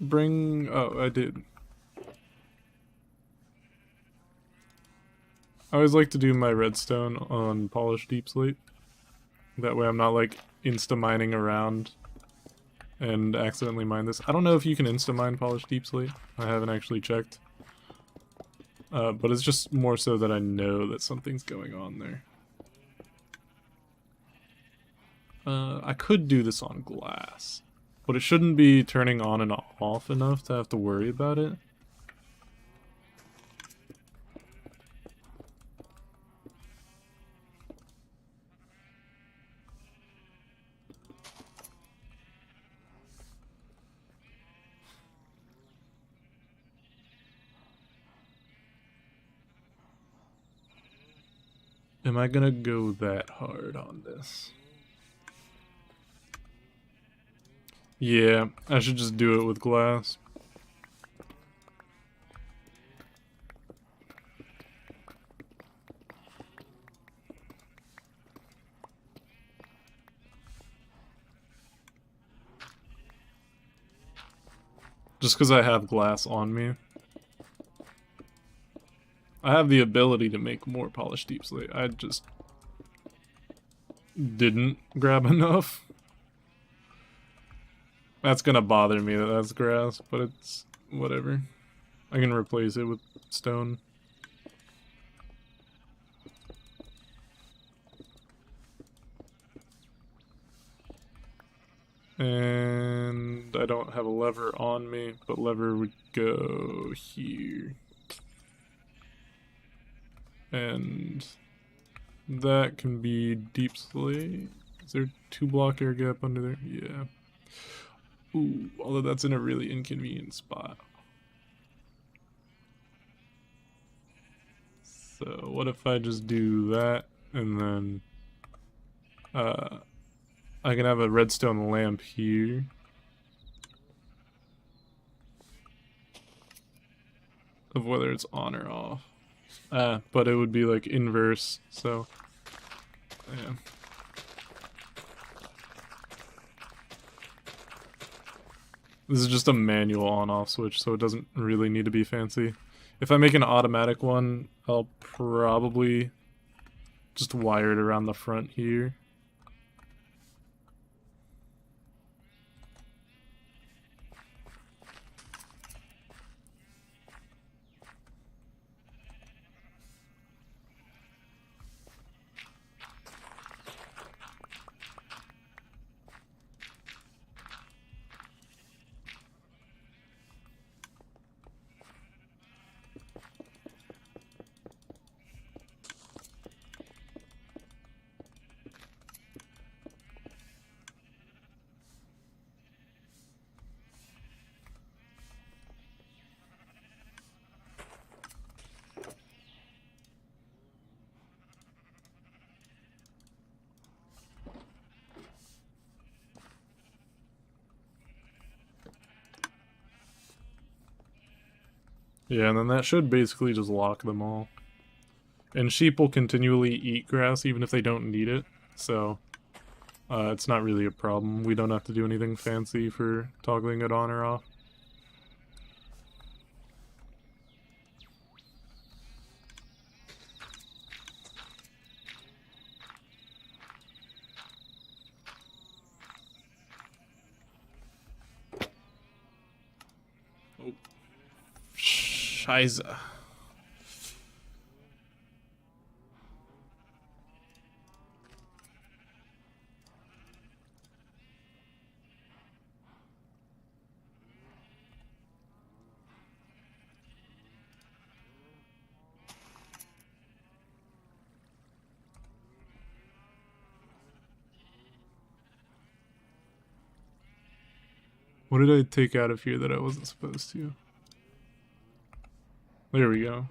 S1: bring... Oh, I did. I always like to do my redstone on polished deep slate. That way I'm not like insta-mining around and accidentally mine this. I don't know if you can insta-mine polished deep slate. I haven't actually checked. But it's just more so that I know that something's going on there. I could do this on glass, but it shouldn't be turning on and off enough to have to worry about it. Am I gonna go that hard on this? Yeah, I should just do it with glass. Just because I have glass on me. I have the ability to make more polished deep slate. I just didn't grab enough. That's gonna bother me that that's grass, but it's whatever. I can replace it with stone. And I don't have a lever on me, but lever would go here. And that can be deep slate. Is there 2-block air gap under there? Yeah. Ooh, although that's in a really inconvenient spot. So what if I just do that and then I can have a redstone lamp here. Of whether it's on or off. But it would be like inverse, so yeah. This is just a manual on-off switch, so it doesn't really need to be fancy. If I make an automatic one, I'll probably just wire it around the front here. Yeah, and then that should basically just lock them all. And sheep will continually eat grass even if they don't need it, so it's not really a problem. We don't have to do anything fancy for toggling it on or off. Scheiße. What did I take out of here that I wasn't supposed to? There we go.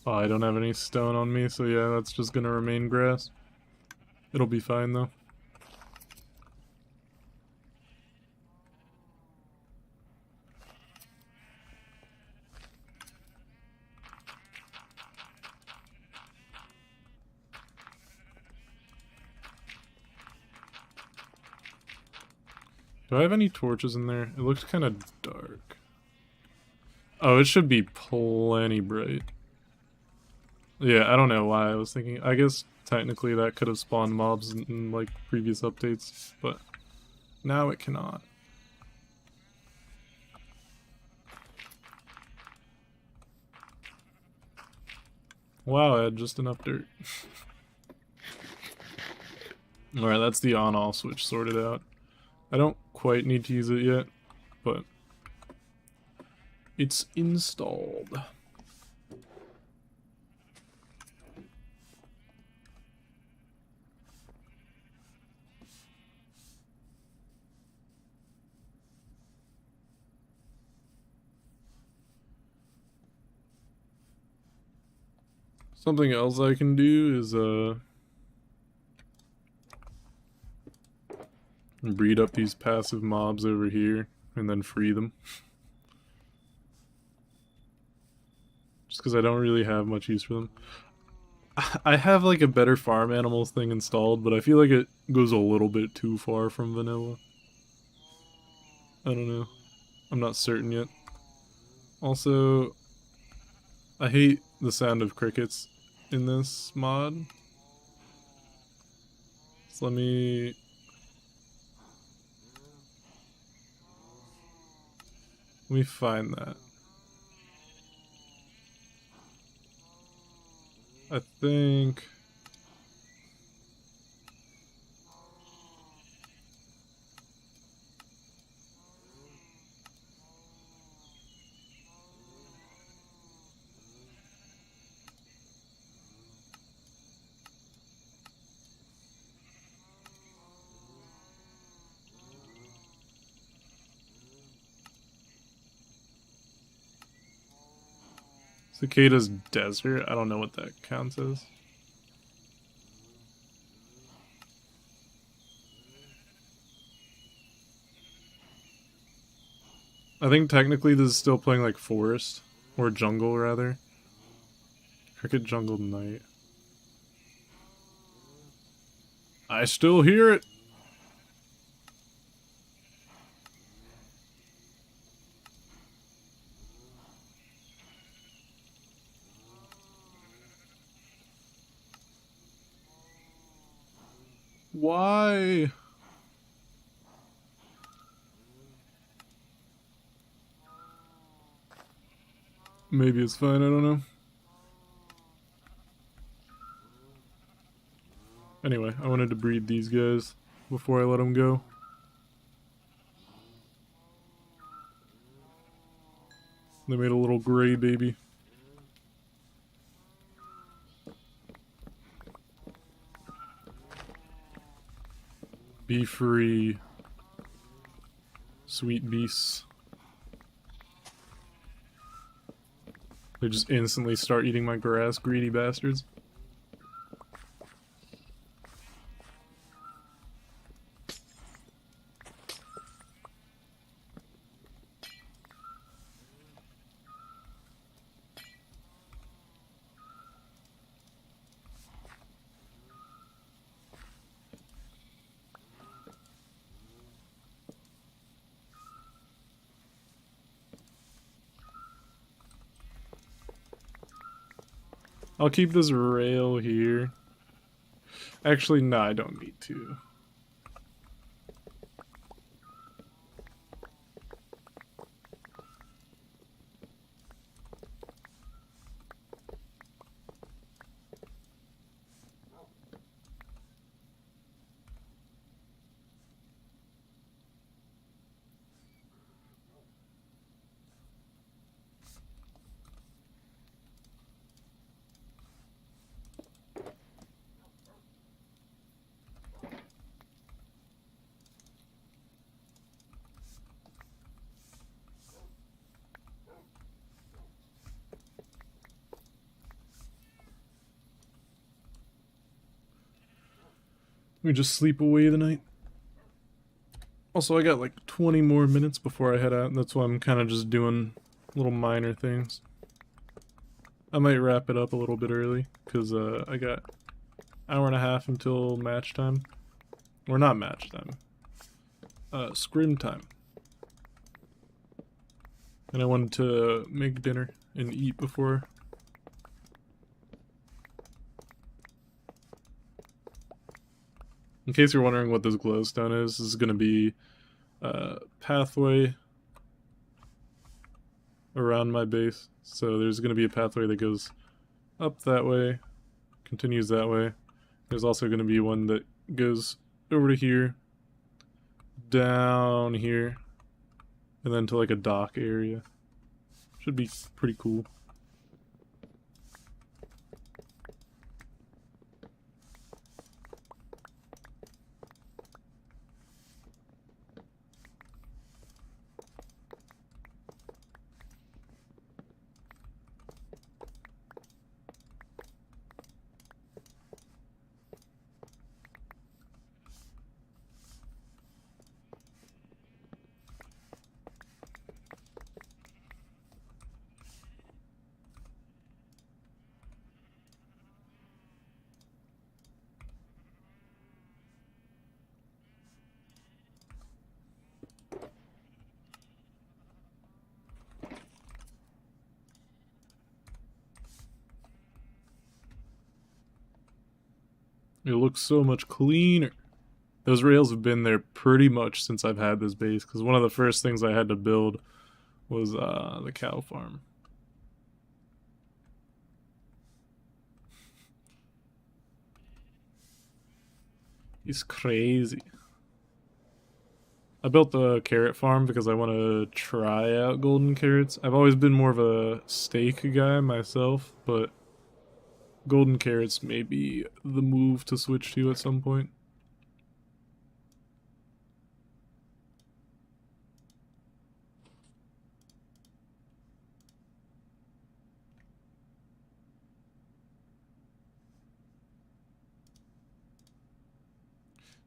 S1: Oh, I don't have any stone on me, so yeah, that's just gonna remain grass. It'll be fine though. Do I have any torches in there? It looks kind of dark. Oh, it should be plenty bright. Yeah, I don't know why I was thinking. I guess technically that could have spawned mobs in like previous updates, but now it cannot. Wow, I had just enough dirt. Alright, that's the on-off switch sorted out. I don't quite need to use it yet, but it's installed. Something else I can do is breed up these passive mobs over here and then free them. Just because I don't really have much use for them. I have like a better farm animals thing installed, but I feel like it goes a little bit too far from vanilla. I don't know. I'm not certain yet. Also, I hate the sound of crickets in this mod. So let me find that. I think Cicada's Desert. I don't know what that counts as. I think technically this is still playing like forest or jungle rather. Cricket Jungle Night. I still hear it. Why? Maybe it's fine, I don't know. Anyway, I wanted to breed these guys before I let them go. They made a little gray baby. Be free, sweet beasts. They just instantly start eating my grass, greedy bastards. I'll keep this rail here. Actually, no, I don't need to. We just sleep away the night. Also, I got like 20 more minutes before I head out, and that's why I'm kind of just doing little minor things. I might wrap it up a little bit early, because I got hour and a half until match time. Or not match time. Scrim time. And I wanted to make dinner and eat before. In case you're wondering what this glowstone is, this is going to be a pathway around my base. So there's going to be a pathway that goes up that way, continues that way. There's also going to be one that goes over to here, down here, and then to like a dock area. Should be pretty cool. It looks so much cleaner. Those rails have been there pretty much since I've had this base, because one of the first things I had to build was the cow farm. He's crazy. I built the carrot farm because I want to try out golden carrots. I've always been more of a steak guy myself, but golden carrots may be the move to switch to at some point.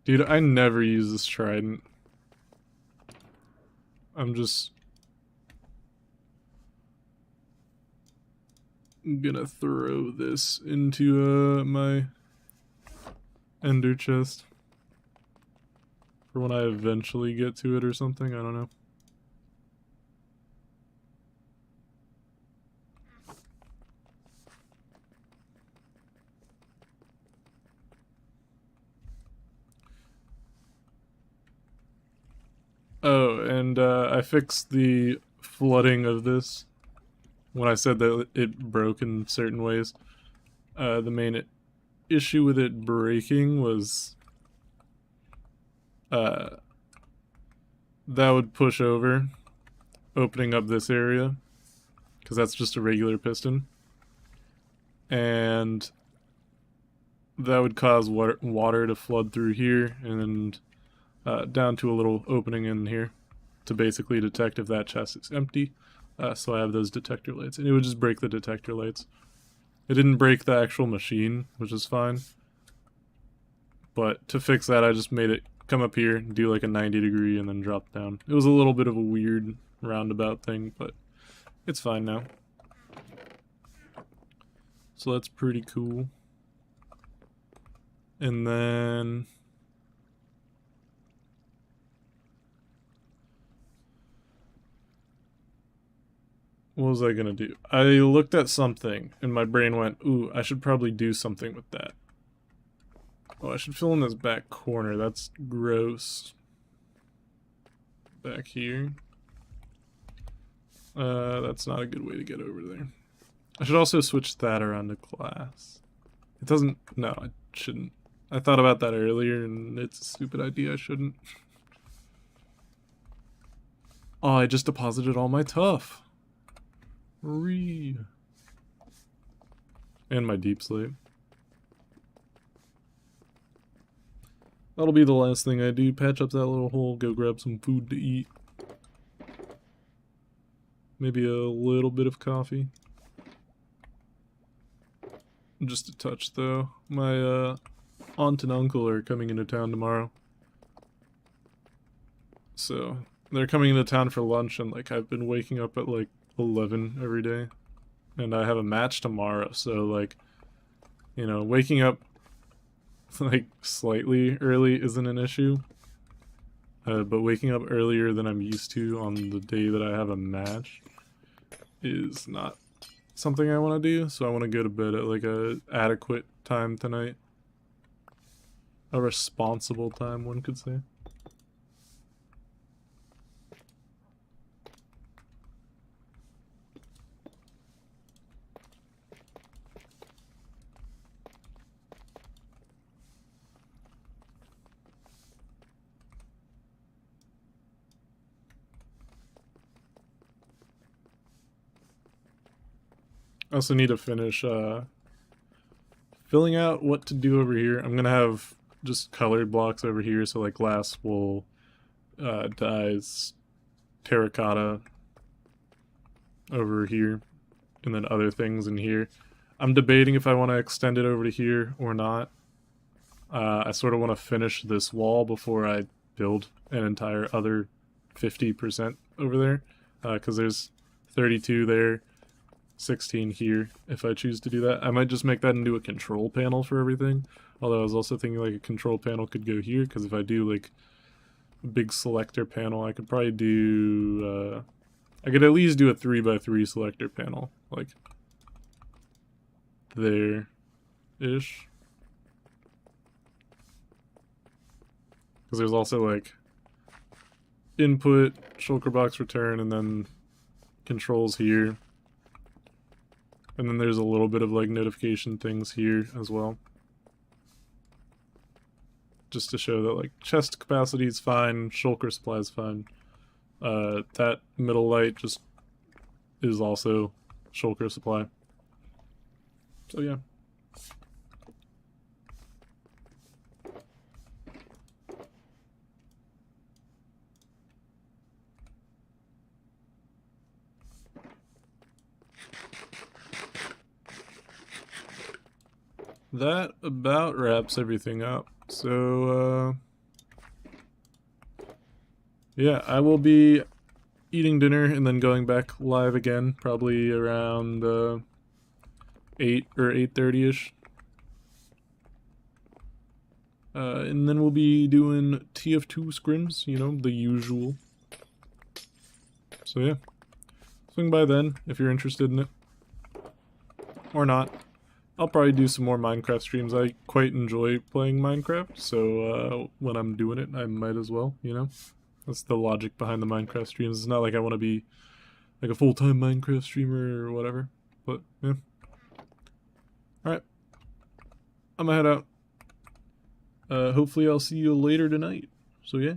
S1: Dude, I never use this trident. I'm just gonna throw this into my ender chest for when I eventually get to it or something. I don't know. Oh, and I fixed the flooding of this when I said that it broke in certain ways. The main issue with it breaking was that would push over, opening up this area, because that's just a regular piston. And that would cause water to flood through here and down to a little opening in here to basically detect if that chest is empty. So I have those detector lights, and it would just break the detector lights. It didn't break the actual machine, which is fine. But to fix that, I just made it come up here, do like a 90 degree, and then drop down. It was a little bit of a weird roundabout thing, but it's fine now. So that's pretty cool. And then What was I gonna do? I looked at something and my brain went, ooh, I should probably do something with that. Oh, I should fill in this back corner. That's gross. Back here. That's not a good way to get over there. I should also switch that around to glass. It doesn't... No, I shouldn't. I thought about that earlier and it's a stupid idea. I shouldn't. Oh, I just deposited all my tuff. And my deep sleep. That'll be the last thing I do. Patch up that little hole, go grab some food to eat. Maybe a little bit of coffee. Just a touch though. My aunt and uncle are coming into town tomorrow. So they're coming into town for lunch and like I've been waking up at like 11 every day. And I have a match tomorrow, so like, you know, waking up like slightly early isn't an issue. But waking up earlier than I'm used to on the day that I have a match is not something I want to do, so I want to go to bed at like a adequate time tonight. A responsible time, one could say. I also need to finish filling out what to do over here. I'm gonna have just colored blocks over here, so like glass will dyes terracotta over here, and then other things in here. I'm debating if I want to extend it over to here or not. I sort of want to finish this wall before I build an entire other 50% over there, because there's 32 there, 16 here. If I choose to do that, I might just make that into a control panel for everything. Although I was also thinking like a control panel could go here, because if I do like a big selector panel, I could probably do I could at least do a 3x3 selector panel, like there ish. Because there's also like input, shulker box return, and then controls here. And then there's a little bit of like notification things here as well. Just to show that like chest capacity is fine, shulker supply is fine. That middle light just is also shulker supply. So yeah. That about wraps everything up. So, yeah, I will be eating dinner and then going back live again, probably around 8 or 8:30ish. And then we'll be doing TF2 scrims, you know, the usual. So yeah, swing by then if you're interested in it. Or not. I'll probably do some more Minecraft streams. I quite enjoy playing Minecraft, so when I'm doing it, I might as well, you know? That's the logic behind the Minecraft streams. It's not like I want to be like a full-time Minecraft streamer or whatever, but yeah. Alright. I'm gonna head out. Hopefully I'll see you later tonight. So yeah,